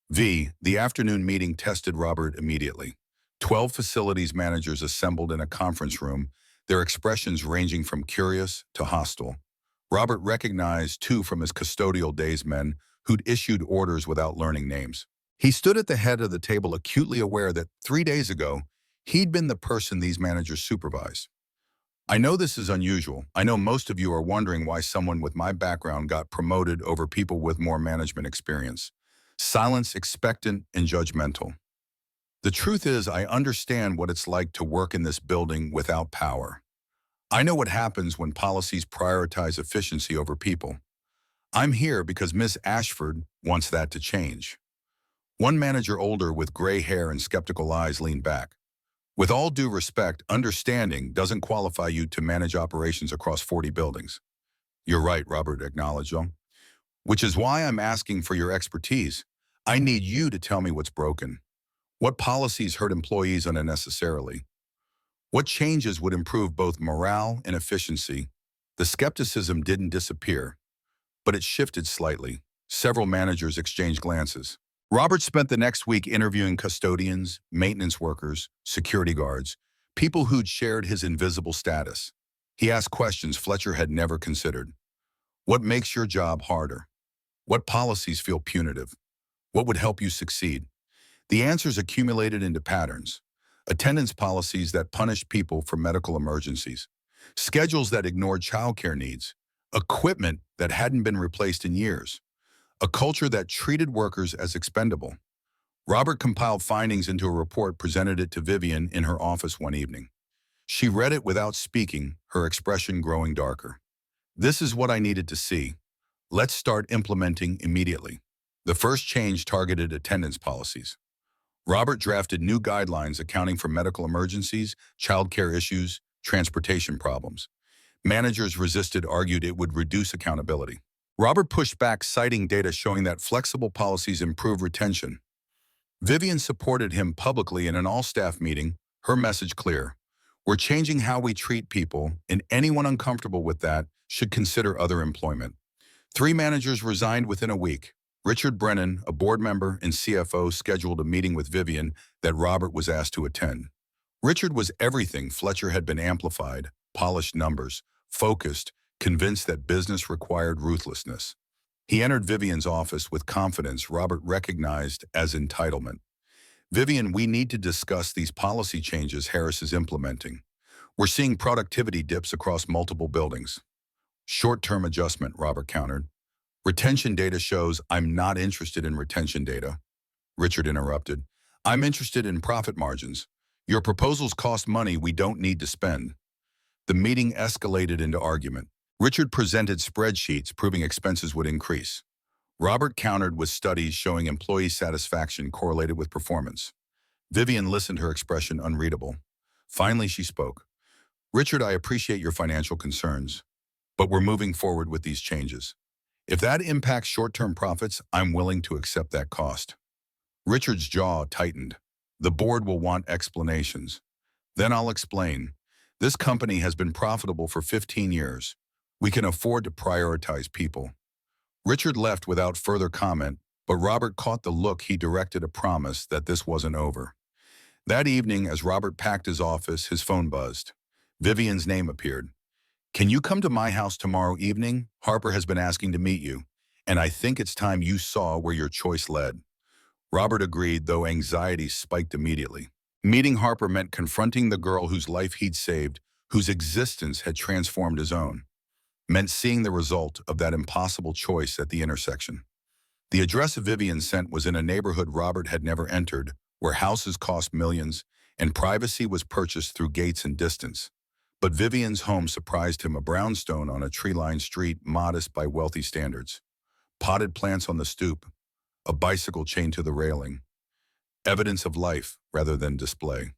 The afternoon meeting tested Robert immediately. 12 facilities managers assembled in a conference room, their expressions ranging from curious to hostile. Robert recognized 2 from his custodial days, men who'd issued orders without learning names. He stood at the head of the table, acutely aware that 3 days ago, he'd been the person these managers supervised. I know this is unusual. I know most of you are wondering why someone with my background got promoted over people with more management experience. Silence, expectant, and judgmental. The truth is, I understand what it's like to work in this building without power. I know what happens when policies prioritize efficiency over people. I'm here because Miss Ashford wants that to change. One manager, older with gray hair and skeptical eyes, leaned back. With all due respect, understanding doesn't qualify you to manage operations across 40 buildings. You're right, Robert acknowledged them, which is why I'm asking for your expertise. I need you to tell me what's broken. What policies hurt employees unnecessarily? What changes would improve both morale and efficiency? The skepticism didn't disappear, but it shifted slightly. Several managers exchanged glances. Robert spent the next week interviewing custodians, maintenance workers, security guards, people who'd shared his invisible status. He asked questions Fletcher had never considered. What makes your job harder? What policies feel punitive? What would help you succeed? The answers accumulated into patterns. Attendance policies that punished people for medical emergencies. Schedules that ignored childcare needs. Equipment that hadn't been replaced in years. A culture that treated workers as expendable. Robert compiled findings into a report, presented it to Vivian in her office one evening. She read it without speaking, her expression growing darker. This is what I needed to see. Let's start implementing immediately. The first change targeted attendance policies. Robert drafted new guidelines accounting for medical emergencies, childcare issues, transportation problems. Managers resisted, argued it would reduce accountability. Robert pushed back, citing data showing that flexible policies improve retention. Vivian supported him publicly in an all-staff meeting, her message clear. We're changing how we treat people, and anyone uncomfortable with that should consider other employment. 3 managers resigned within a week. Richard Brennan, a board member and CFO, scheduled a meeting with Vivian that Robert was asked to attend. Richard was everything Fletcher had been: amplified, polished numbers, focused, convinced that business required ruthlessness. He entered Vivian's office with confidence Robert recognized as entitlement. Vivian, we need to discuss these policy changes Harris is implementing. We're seeing productivity dips across multiple buildings. Short-term adjustment, Robert countered. Retention data shows. I'm not interested in retention data. Richard interrupted. I'm interested in profit margins. Your proposals cost money we don't need to spend. The meeting escalated into argument. Richard presented spreadsheets proving expenses would increase. Robert countered with studies showing employee satisfaction correlated with performance. Vivian listened, her expression unreadable. Finally, she spoke. Richard, I appreciate your financial concerns, but we're moving forward with these changes. If that impacts short-term profits, I'm willing to accept that cost. Richard's jaw tightened. The board will want explanations. Then I'll explain. This company has been profitable for 15 years. We can afford to prioritize people. Richard left without further comment, but Robert caught the look he directed, a promise that this wasn't over. That evening, as Robert packed his office, his phone buzzed. Vivian's name appeared. Can you come to my house tomorrow evening? Harper has been asking to meet you, and I think it's time you saw where your choice led. Robert agreed, though anxiety spiked immediately. Meeting Harper meant confronting the girl whose life he'd saved, whose existence had transformed his own. Meant seeing the result of that impossible choice at the intersection. The address Vivian sent was in a neighborhood Robert had never entered, where houses cost millions and privacy was purchased through gates and distance. But Vivian's home surprised him, a brownstone on a tree-lined street, modest by wealthy standards. Potted plants on the stoop, a bicycle chained to the railing. Evidence of life rather than display.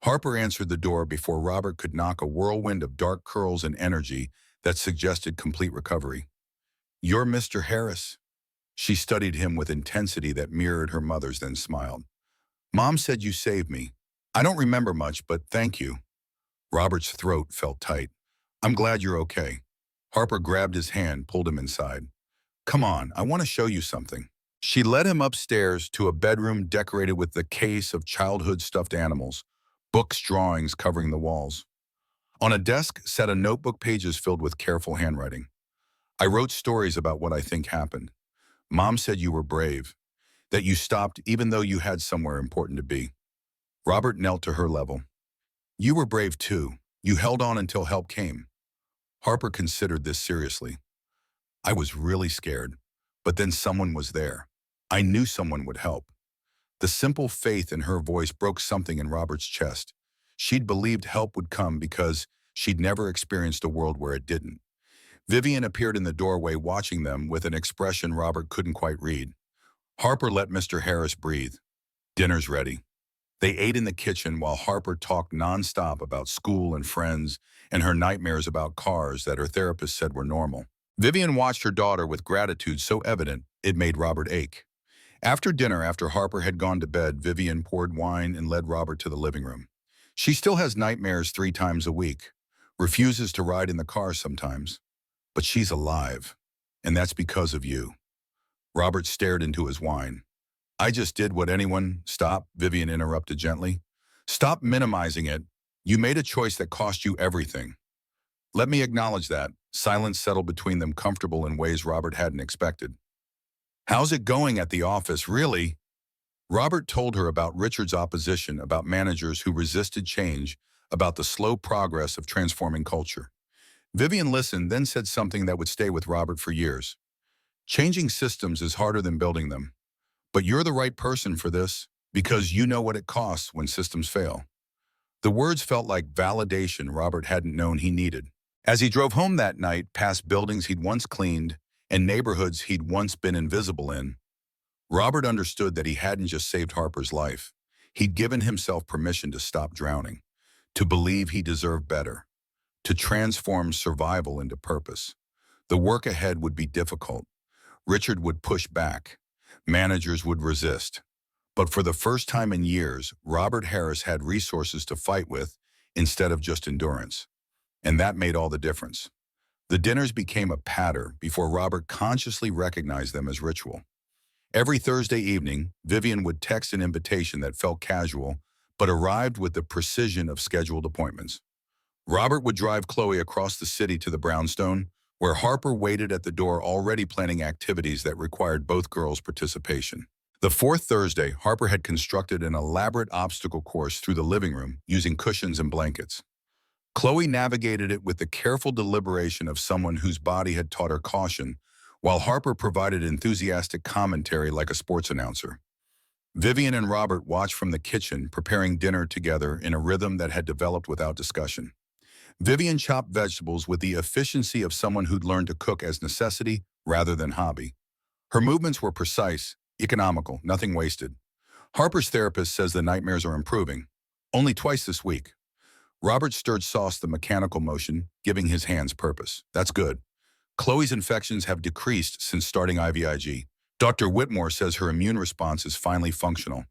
Harper answered the door before Robert could knock, a whirlwind of dark curls and energy that suggested complete recovery. You're Mr. Harris? She studied him with intensity that mirrored her mother's, then smiled. Mom said you saved me. I don't remember much, but thank you. Robert's throat felt tight. I'm glad you're okay. Harper grabbed his hand, pulled him inside. Come on, I want to show you something. She led him upstairs to a bedroom decorated with the case of childhood stuffed animals, books, drawings covering the walls. On a desk sat a notebook, pages filled with careful handwriting. I wrote stories about what I think happened. Mom said you were brave, that you stopped even though you had somewhere important to be. Robert knelt to her level. You were brave too. You held on until help came. Harper considered this seriously. I was really scared, but then someone was there. I knew someone would help. The simple faith in her voice broke something in Robert's chest. She'd believed help would come because she'd never experienced a world where it didn't. Vivian appeared in the doorway, watching them with an expression Robert couldn't quite read. Harper let Mr. Harris breathe. Dinner's ready. They ate in the kitchen while Harper talked nonstop about school and friends and her nightmares about cars that her therapist said were normal. Vivian watched her daughter with gratitude so evident it made Robert ache. After dinner, after Harper had gone to bed, Vivian poured wine and led Robert to the living room. She still has nightmares 3 times a week, refuses to ride in the car sometimes, but she's alive, and that's because of you. Robert stared into his wine. I just did what anyone— Stop, Vivian interrupted gently. Stop minimizing it. You made a choice that cost you everything. Let me acknowledge that. Silence settled between them, comfortable in ways Robert hadn't expected. How's it going at the office, really? Robert told her about Richard's opposition, about managers who resisted change, about the slow progress of transforming culture. Vivian listened, then said something that would stay with Robert for years. Changing systems is harder than building them. But you're the right person for this, because you know what it costs when systems fail. The words felt like validation Robert hadn't known he needed. As he drove home that night, past buildings he'd once cleaned and neighborhoods he'd once been invisible in, Robert understood that he hadn't just saved Harper's life. He'd given himself permission to stop drowning, to believe he deserved better, to transform survival into purpose. The work ahead would be difficult. Richard would push back. Managers would resist. But for the first time in years, Robert Harris had resources to fight with instead of just endurance. And that made all the difference. The dinners became a pattern before Robert consciously recognized them as ritual. Every Thursday evening, Vivian would text an invitation that felt casual, but arrived with the precision of scheduled appointments. Robert would drive Chloe across the city to the brownstone, where Harper waited at the door already planning activities that required both girls' participation. The fourth Thursday, Harper had constructed an elaborate obstacle course through the living room using cushions and blankets. Chloe navigated it with the careful deliberation of someone whose body had taught her caution, while Harper provided enthusiastic commentary like a sports announcer. Vivian and Robert watched from the kitchen, preparing dinner together in a rhythm that had developed without discussion. Vivian chopped vegetables with the efficiency of someone who'd learned to cook as necessity rather than hobby. Her movements were precise, economical, nothing wasted. Harper's therapist says the nightmares are improving. Only twice this week. Robert stirred sauce the mechanical motion, giving his hands purpose. That's good. Chloe's infections have decreased since starting IVIG. Dr. Whitmore says her immune response is finally functional.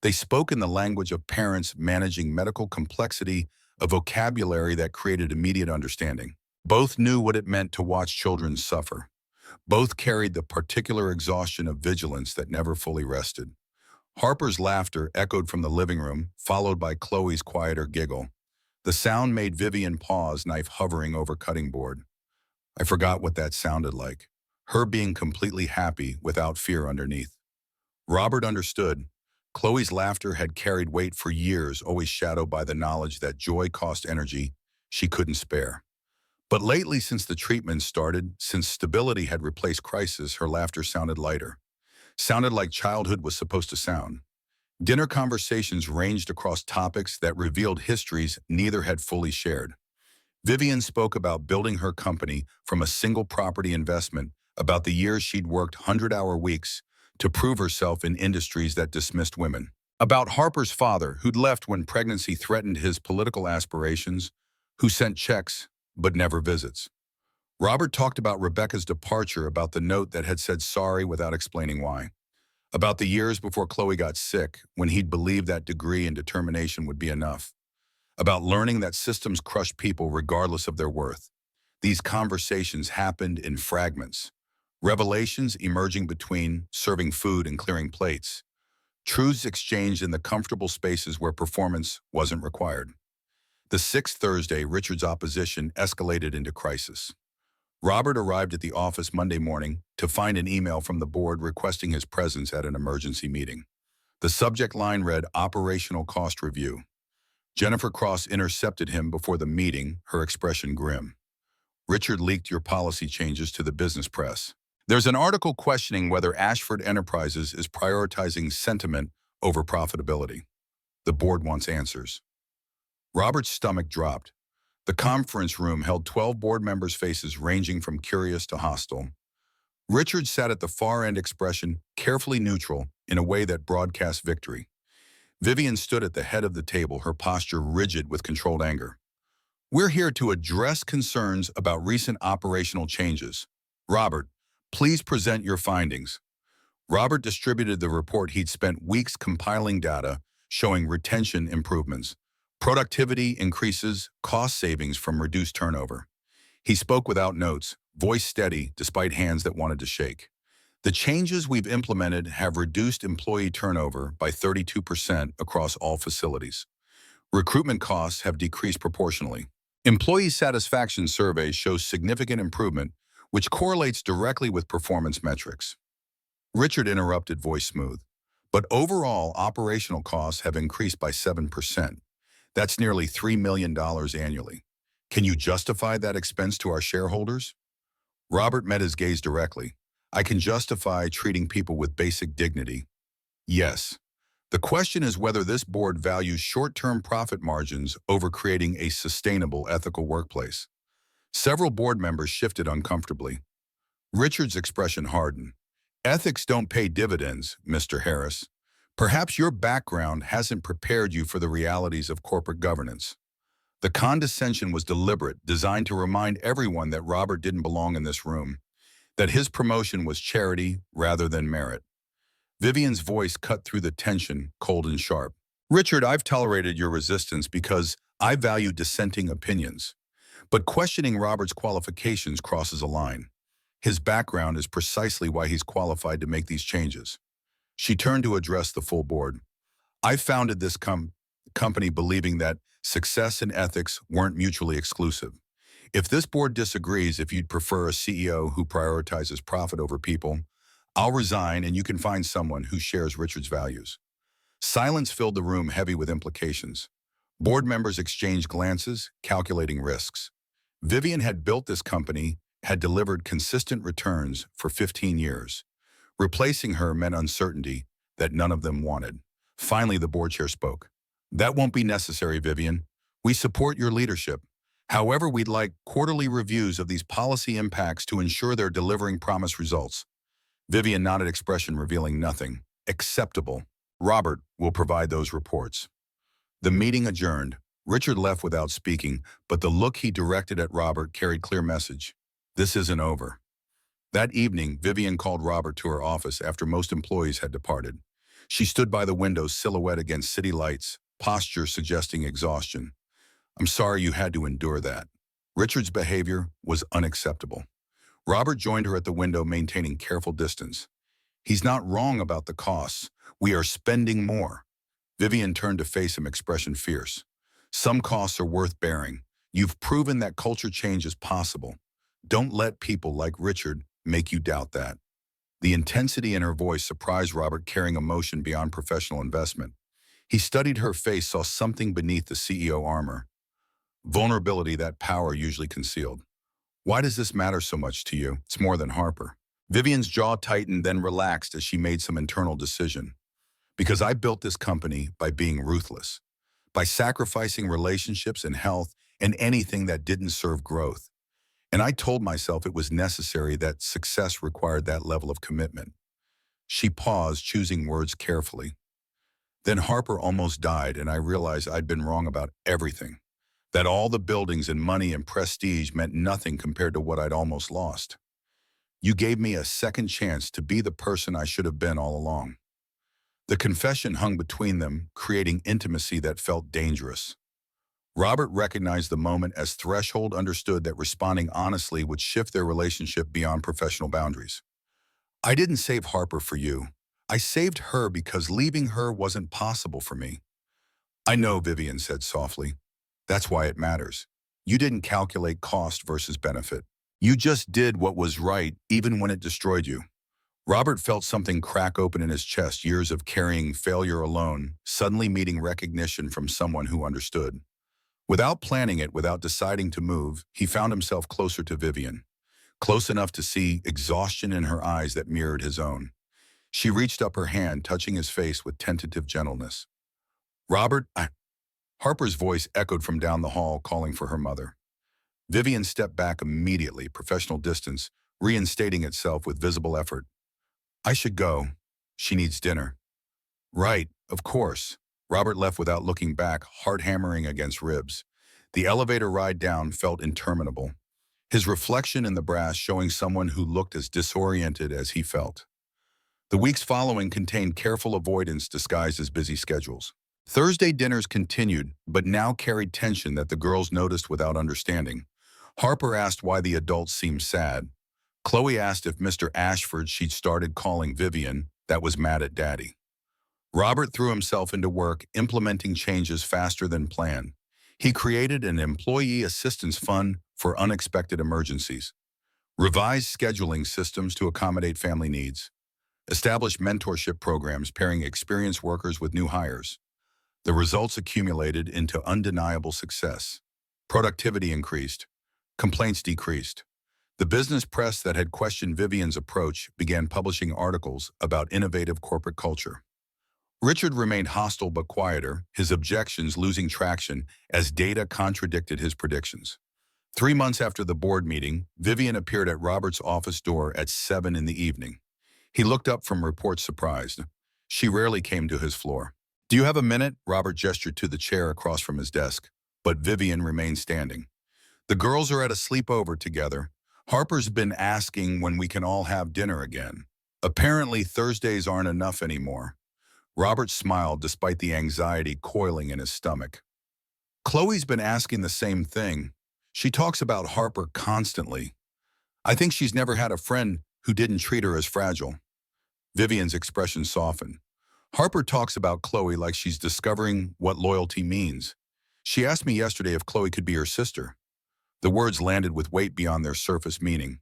They spoke in the language of parents managing medical complexity, a vocabulary that created immediate understanding. Both knew what it meant to watch children suffer. Both carried the particular exhaustion of vigilance that never fully rested. Harper's laughter echoed from the living room, followed by Chloe's quieter giggle. The sound made Vivian pause, knife hovering over cutting board. I forgot what that sounded like. Her being completely happy without fear underneath. Robert understood. Chloe's laughter had carried weight for years, always shadowed by the knowledge that joy cost energy she couldn't spare. But lately, since the treatment started, since stability had replaced crisis, her laughter sounded lighter. Sounded like childhood was supposed to sound. Dinner conversations ranged across topics that revealed histories neither had fully shared. Vivian spoke about building her company from a single property investment, about the years she'd worked 100-hour weeks to prove herself in industries that dismissed women. About Harper's father, who'd left when pregnancy threatened his political aspirations, who sent checks but never visits. Robert talked about Rebecca's departure, about the note that had said sorry without explaining why. About the years before Chloe got sick, when he'd believed that degree and determination would be enough. About learning that systems crush people regardless of their worth. These conversations happened in fragments. Revelations emerging between serving food and clearing plates. Truths exchanged in the comfortable spaces where performance wasn't required. The sixth Thursday, Richard's opposition escalated into crisis. Robert arrived at the office Monday morning to find an email from the board requesting his presence at an emergency meeting. The subject line read, Operational Cost Review. Jennifer Cross intercepted him before the meeting, her expression grim. Richard leaked your policy changes to the business press. There's an article questioning whether Ashford Enterprises is prioritizing sentiment over profitability. The board wants answers. Robert's stomach dropped. The conference room held 12 board members' faces ranging from curious to hostile. Richard sat at the far end, expression carefully neutral in a way that broadcast victory. Vivian stood at the head of the table, her posture rigid with controlled anger. We're here to address concerns about recent operational changes. Robert, please present your findings. Robert distributed the report he'd spent weeks compiling data showing retention improvements, productivity increases, cost savings from reduced turnover. He spoke without notes, voice steady despite hands that wanted to shake. The changes we've implemented have reduced employee turnover by 32% across all facilities. Recruitment costs have decreased proportionally. Employee satisfaction surveys show significant improvement, which correlates directly with performance metrics. Richard interrupted, voice smooth. But overall, operational costs have increased by 7%. That's nearly $3 million annually. Can you justify that expense to our shareholders? Robert met his gaze directly. I can justify treating people with basic dignity. Yes. The question is whether this board values short-term profit margins over creating a sustainable, ethical workplace. Several board members shifted uncomfortably. Richard's expression hardened. Ethics don't pay dividends, Mr. Harris. Perhaps your background hasn't prepared you for the realities of corporate governance. The condescension was deliberate, designed to remind everyone that Robert didn't belong in this room, that his promotion was charity rather than merit. Vivian's voice cut through the tension, cold and sharp. Richard, I've tolerated your resistance because I value dissenting opinions. But questioning Robert's qualifications crosses a line. His background is precisely why he's qualified to make these changes. She turned to address the full board. I founded this company believing that success and ethics weren't mutually exclusive. If this board disagrees, if you'd prefer a CEO who prioritizes profit over people, I'll resign and you can find someone who shares Richard's values. Silence filled the room, heavy with implications. Board members exchanged glances, calculating risks. Vivian had built this company, had delivered consistent returns for 15 years. Replacing her meant uncertainty that none of them wanted. Finally, the board chair spoke. That won't be necessary, Vivian. We support your leadership. However, we'd like quarterly reviews of these policy impacts to ensure they're delivering promised results. Vivian nodded, expression revealing nothing. Acceptable. Robert will provide those reports. The meeting adjourned. Richard left without speaking, but the look he directed at Robert carried clear message. This isn't over. That evening, Vivian called Robert to her office after most employees had departed. She stood by the window, silhouette against city lights, posture suggesting exhaustion. I'm sorry you had to endure that. Richard's behavior was unacceptable. Robert joined her at the window, maintaining careful distance. He's not wrong about the costs. We are spending more. Vivian turned to face him, expression fierce. Some costs are worth bearing. You've proven that culture change is possible. Don't let people like Richard make you doubt that. The intensity in her voice surprised Robert, carrying emotion beyond professional investment. He studied her face, saw something beneath the CEO armor. Vulnerability that power usually concealed. Why does this matter so much to you? It's more than Harper. Vivian's jaw tightened, then relaxed as she made some internal decision. Because I built this company by being ruthless, by sacrificing relationships and health and anything that didn't serve growth. And I told myself it was necessary, that success required that level of commitment. She paused, choosing words carefully. Then Harper almost died, and I realized I'd been wrong about everything. That all the buildings and money and prestige meant nothing compared to what I'd almost lost. You gave me a second chance to be the person I should have been all along. The confession hung between them, creating intimacy that felt dangerous. Robert recognized the moment as threshold, understood that responding honestly would shift their relationship beyond professional boundaries. I didn't save Harper for you. I saved her because leaving her wasn't possible for me. I know, Vivian said softly. That's why it matters. You didn't calculate cost versus benefit. You just did what was right, even when it destroyed you. Robert felt something crack open in his chest, years of carrying failure alone, suddenly meeting recognition from someone who understood. Without planning it, without deciding to move, he found himself closer to Vivian, close enough to see exhaustion in her eyes that mirrored his own. She reached up her hand, touching his face with tentative gentleness. Robert, Harper's voice echoed from down the hall, calling for her mother. Vivian stepped back immediately, professional distance reinstating itself with visible effort. I should go. She needs dinner. Right, of course. Robert left without looking back, heart hammering against ribs. The elevator ride down felt interminable, his reflection in the brass showing someone who looked as disoriented as he felt. The weeks following contained careful avoidance disguised as busy schedules. Thursday dinners continued, but now carried tension that the girls noticed without understanding. Harper asked why the adults seemed sad. Chloe asked if Mr. Ashford she'd started calling Vivian that was mad at Daddy. Robert threw himself into work, implementing changes faster than planned. He created an employee assistance fund for unexpected emergencies, revised scheduling systems to accommodate family needs, established mentorship programs pairing experienced workers with new hires. The results accumulated into undeniable success. Productivity increased. Complaints decreased. The business press that had questioned Vivian's approach began publishing articles about innovative corporate culture. Richard remained hostile but quieter, his objections losing traction as data contradicted his predictions. 3 months after the board meeting, Vivian appeared at Robert's office door at 7 in the evening. He looked up from reports surprised. She rarely came to his floor. "Do you have a minute?" Robert gestured to the chair across from his desk, but Vivian remained standing. "The girls are at a sleepover together. Harper's been asking when we can all have dinner again. Apparently Thursdays aren't enough anymore." Robert smiled despite the anxiety coiling in his stomach. "Chloe's been asking the same thing. She talks about Harper constantly. I think she's never had a friend who didn't treat her as fragile." Vivian's expression softened. "Harper talks about Chloe like she's discovering what loyalty means. She asked me yesterday if Chloe could be her sister." The words landed with weight beyond their surface meaning.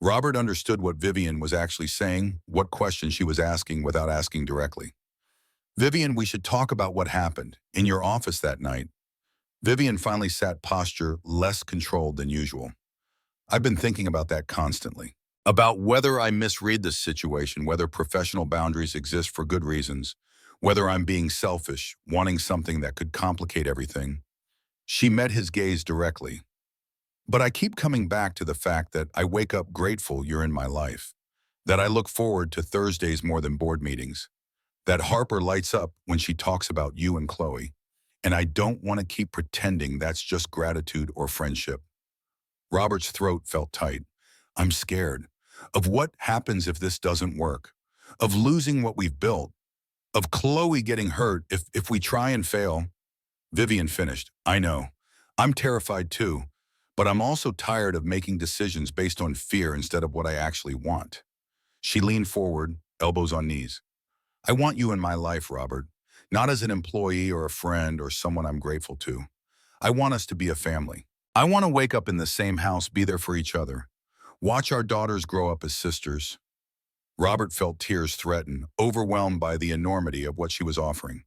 Robert understood what Vivian was actually saying, what question she was asking without asking directly. "Vivian, we should talk about what happened in your office that night." Vivian finally sat posture less controlled than usual. "I've been thinking about that constantly. About whether I misread this situation, whether professional boundaries exist for good reasons, whether I'm being selfish, wanting something that could complicate everything." She met his gaze directly. "But I keep coming back to the fact that I wake up grateful you're in my life, that I look forward to Thursdays more than board meetings, that Harper lights up when she talks about you and Chloe, and I don't want to keep pretending that's just gratitude or friendship." Robert's throat felt tight. "I'm scared of what happens if this doesn't work, of losing what we've built, of Chloe getting hurt if we try and fail." Vivian finished. "I know. I'm terrified too, but I'm also tired of making decisions based on fear instead of what I actually want." She leaned forward, elbows on knees. "I want you in my life, Robert, not as an employee or a friend or someone I'm grateful to. I want us to be a family. I want to wake up in the same house, be there for each other, watch our daughters grow up as sisters." Robert felt tears threaten, overwhelmed by the enormity of what she was offering.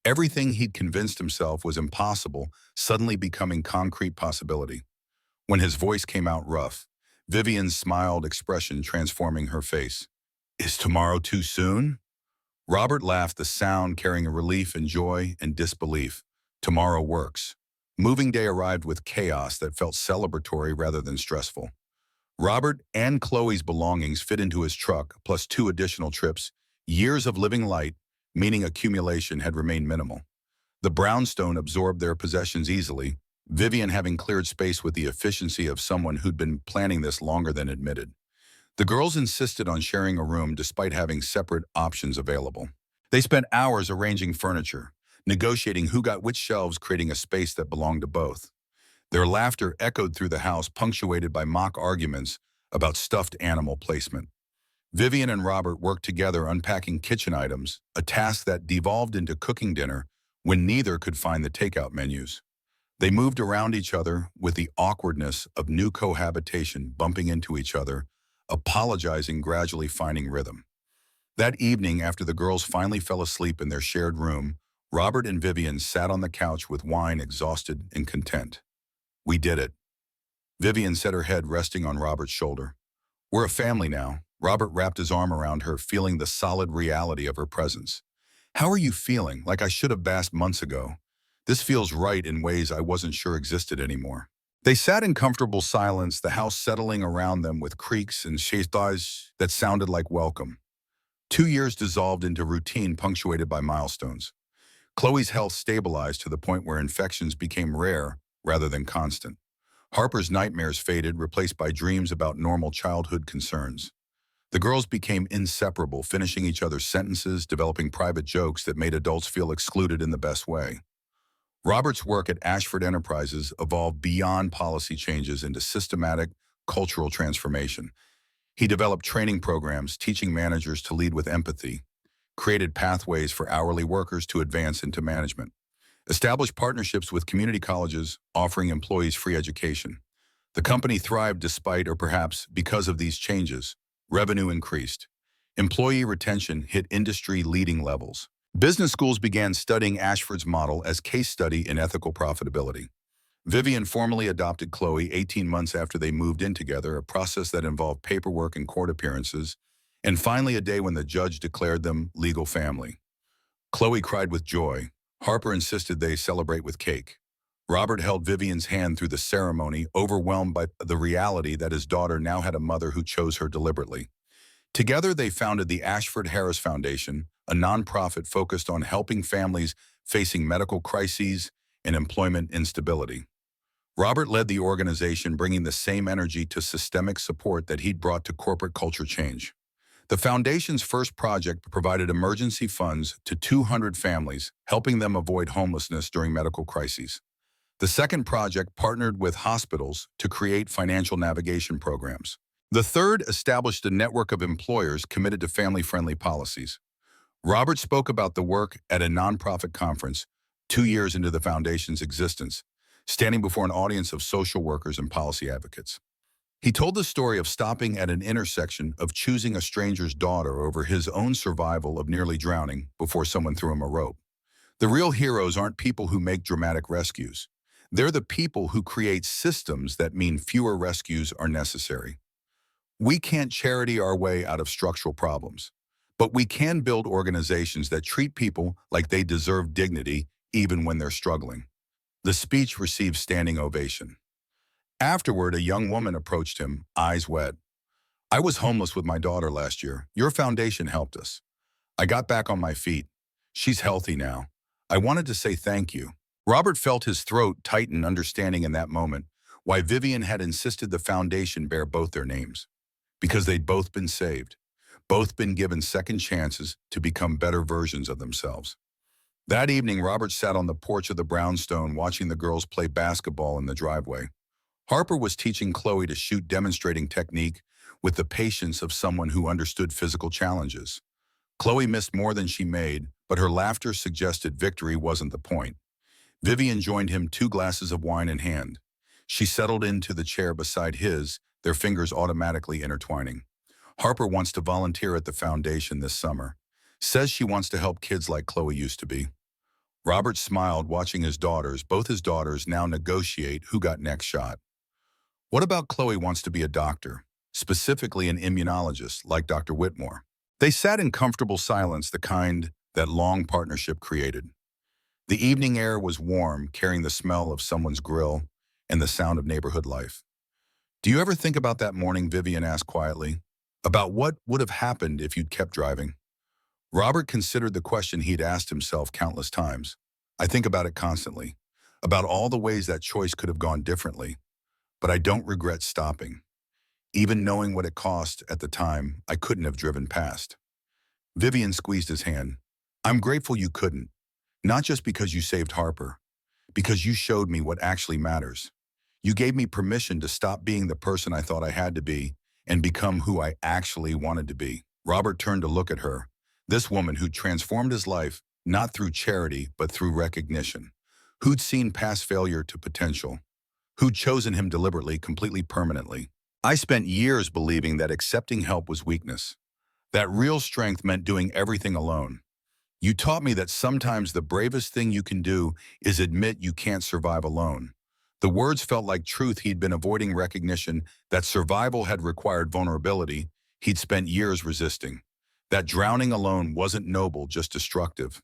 Everything he'd convinced himself was impossible suddenly becoming concrete possibility. When his voice came out rough, Vivian's smiled expression transforming her face. "Is tomorrow too soon?" Robert laughed, the sound carrying a relief and joy and disbelief. Tomorrow works. Moving day arrived with chaos that felt celebratory rather than stressful. Robert and Chloe's belongings fit into his truck, plus 2 additional trips. Years of living light, meaning accumulation, had remained minimal. The brownstone absorbed their possessions easily, Vivian having cleared space with the efficiency of someone who'd been planning this longer than admitted. The girls insisted on sharing a room despite having separate options available. They spent hours arranging furniture, negotiating who got which shelves, creating a space that belonged to both. Their laughter echoed through the house, punctuated by mock arguments about stuffed animal placement. Vivian and Robert worked together unpacking kitchen items, a task that devolved into cooking dinner when neither could find the takeout menus. They moved around each other with the awkwardness of new cohabitation, bumping into each other, apologizing, gradually finding rhythm. That evening, after the girls finally fell asleep in their shared room, Robert and Vivian sat on the couch with wine, exhausted and content. "We did it." Vivian set her head resting on Robert's shoulder. "We're a family now." Robert wrapped his arm around her, feeling the solid reality of her presence. "How are you feeling? Like I should have basked months ago. This feels right in ways I wasn't sure existed anymore." They sat in comfortable silence, the house settling around them with creaks and chaises that sounded like welcome. 2 years dissolved into routine punctuated by milestones. Chloe's health stabilized to the point where infections became rare rather than constant. Harper's nightmares faded, replaced by dreams about normal childhood concerns. The girls became inseparable, finishing each other's sentences, developing private jokes that made adults feel excluded in the best way. Robert's work at Ashford Enterprises evolved beyond policy changes into systematic cultural transformation. He developed training programs teaching managers to lead with empathy, created pathways for hourly workers to advance into management, established partnerships with community colleges offering employees free education. The company thrived despite or perhaps because of these changes. Revenue increased. Employee retention hit industry-leading levels. Business schools began studying Ashford's model as case study in ethical profitability. Vivian formally adopted Chloe 18 months after they moved in together, a process that involved paperwork and court appearances, and finally a day when the judge declared them legal family. Chloe cried with joy. Harper insisted they celebrate with cake. Robert held Vivian's hand through the ceremony, overwhelmed by the reality that his daughter now had a mother who chose her deliberately. Together, they founded the Ashford Harris Foundation, a nonprofit focused on helping families facing medical crises and employment instability. Robert led the organization, bringing the same energy to systemic support that he'd brought to corporate culture change. The foundation's first project provided emergency funds to 200 families, helping them avoid homelessness during medical crises. The second project partnered with hospitals to create financial navigation programs. The third established a network of employers committed to family-friendly policies. Robert spoke about the work at a nonprofit conference 2 years into the foundation's existence, standing before an audience of social workers and policy advocates. He told the story of stopping at an intersection, of choosing a stranger's daughter over his own survival of nearly drowning before someone threw him a rope. The real heroes aren't people who make dramatic rescues. They're the people who create systems that mean fewer rescues are necessary. We can't charity our way out of structural problems, but we can build organizations that treat people like they deserve dignity even when they're struggling. The speech received standing ovation. Afterward, a young woman approached him, eyes wet. "I was homeless with my daughter last year. Your foundation helped us. I got back on my feet. She's healthy now. I wanted to say thank you." Robert felt his throat tighten, understanding in that moment why Vivian had insisted the foundation bear both their names. Because they'd both been saved, both been given second chances to become better versions of themselves. That evening, Robert sat on the porch of the brownstone watching the girls play basketball in the driveway. Harper was teaching Chloe to shoot, demonstrating technique with the patience of someone who understood physical challenges. Chloe missed more than she made, but her laughter suggested victory wasn't the point. Vivian joined him, 2 glasses of wine in hand. She settled into the chair beside his, their fingers automatically intertwining. "Harper wants to volunteer at the foundation this summer. Says she wants to help kids like Chloe used to be." Robert smiled, watching both his daughters now negotiate who got next shot. "What about Chloe wants to be a doctor, specifically an immunologist like Dr. Whitmore?" They sat in comfortable silence, the kind that long partnership created. The evening air was warm, carrying the smell of someone's grill and the sound of neighborhood life. "Do you ever think about that morning?" Vivian asked quietly. "About what would have happened if you'd kept driving?" Robert considered the question he'd asked himself countless times. "I think about it constantly, about all the ways that choice could have gone differently. But I don't regret stopping. Even knowing what it cost at the time, I couldn't have driven past." Vivian squeezed his hand. "I'm grateful you couldn't. Not just because you saved Harper, because you showed me what actually matters. You gave me permission to stop being the person I thought I had to be and become who I actually wanted to be." Robert turned to look at her, this woman who'd transformed his life, not through charity, but through recognition, who'd seen past failure to potential, who'd chosen him deliberately, completely, permanently. "I spent years believing that accepting help was weakness, that real strength meant doing everything alone. You taught me that sometimes the bravest thing you can do is admit you can't survive alone." The words felt like truth. He'd been avoiding recognition that survival had required vulnerability he'd spent years resisting, that drowning alone wasn't noble, just destructive.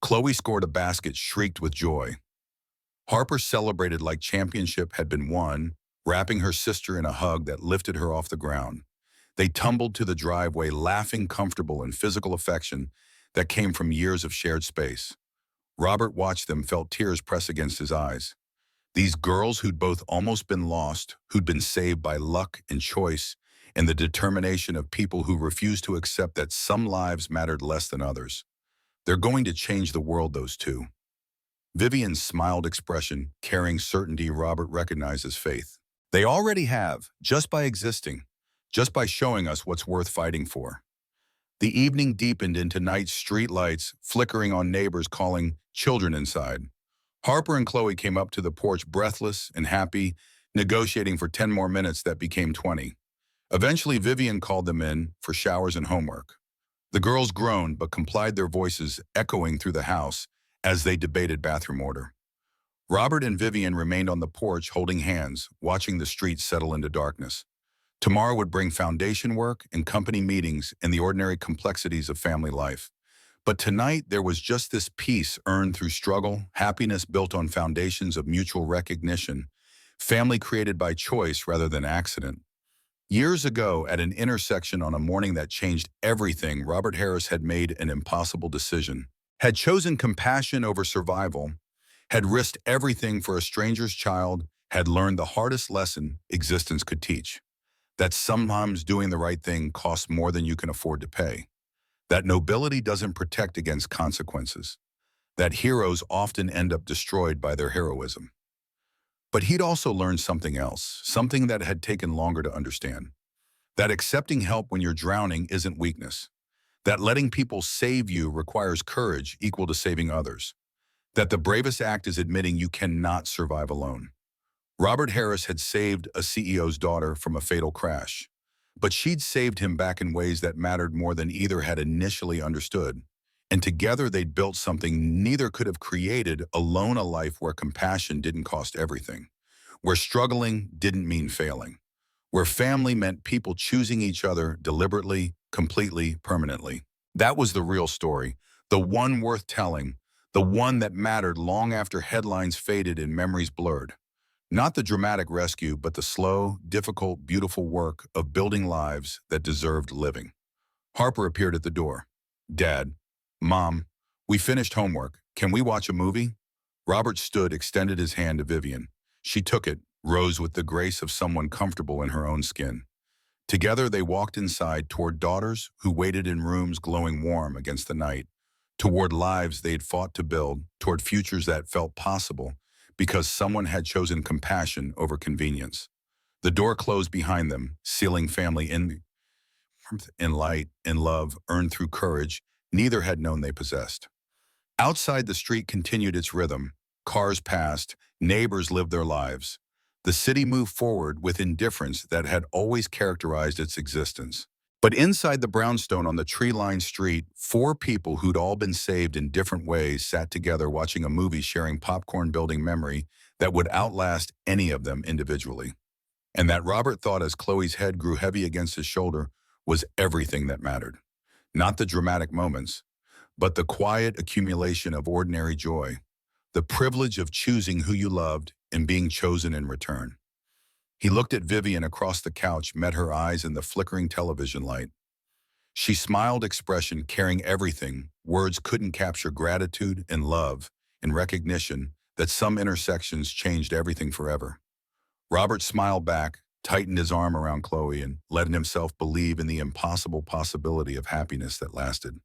Chloe scored a basket, shrieked with joy. Harper celebrated like championship had been won, wrapping her sister in a hug that lifted her off the ground. They tumbled to the driveway, laughing, comfortable in physical affection that came from years of shared space. Robert watched them, felt tears press against his eyes. These girls who'd both almost been lost, who'd been saved by luck and choice, and the determination of people who refused to accept that some lives mattered less than others. They're going to change the world, those two. Vivian's smiled expression, carrying certainty Robert recognized as faith. They already have, just by existing, just by showing us what's worth fighting for. The evening deepened into night, street lights flickering on neighbors calling children inside. Harper and Chloe came up to the porch breathless and happy, negotiating for 10 more minutes that became 20. Eventually, Vivian called them in for showers and homework. The girls groaned but complied, their voices echoing through the house as they debated bathroom order. Robert and Vivian remained on the porch holding hands, watching the streets settle into darkness. Tomorrow would bring foundation work and company meetings and the ordinary complexities of family life. But tonight there was just this peace earned through struggle, happiness built on foundations of mutual recognition, family created by choice rather than accident. Years ago, at an intersection on a morning that changed everything, Robert Harris had made an impossible decision, had chosen compassion over survival, had risked everything for a stranger's child, had learned the hardest lesson existence could teach. That sometimes doing the right thing costs more than you can afford to pay. That nobility doesn't protect against consequences. That heroes often end up destroyed by their heroism. But he'd also learned something else, something that had taken longer to understand. That accepting help when you're drowning isn't weakness. That letting people save you requires courage equal to saving others. That the bravest act is admitting you cannot survive alone. Robert Harris had saved a CEO's daughter from a fatal crash, but she'd saved him back in ways that mattered more than either had initially understood. And together they'd built something neither could have created alone, a life where compassion didn't cost everything, where struggling didn't mean failing, where family meant people choosing each other deliberately, completely, permanently. That was the real story, the one worth telling, the one that mattered long after headlines faded and memories blurred. Not the dramatic rescue, but the slow, difficult, beautiful work of building lives that deserved living. Harper appeared at the door. "Dad, Mom, we finished homework. Can we watch a movie?" Robert stood, extended his hand to Vivian. She took it, rose with the grace of someone comfortable in her own skin. Together they walked inside toward daughters who waited in rooms glowing warm against the night, toward lives they'd fought to build, toward futures that felt possible, because someone had chosen compassion over convenience. The door closed behind them, sealing family in warmth, in light, in love, earned through courage neither had known they possessed. Outside, the street continued its rhythm. Cars passed, neighbors lived their lives. The city moved forward with indifference that had always characterized its existence. But inside the brownstone on the tree-lined street, four people who'd all been saved in different ways sat together watching a movie, sharing popcorn, building memory that would outlast any of them individually. And that, Robert thought as Chloe's head grew heavy against his shoulder, was everything that mattered. Not the dramatic moments, but the quiet accumulation of ordinary joy, the privilege of choosing who you loved and being chosen in return. He looked at Vivian across the couch, met her eyes in the flickering television light. She smiled, expression carrying everything words couldn't capture: gratitude and love and recognition that some intersections changed everything forever. Robert smiled back, tightened his arm around Chloe, and let himself believe in the impossible possibility of happiness that lasted.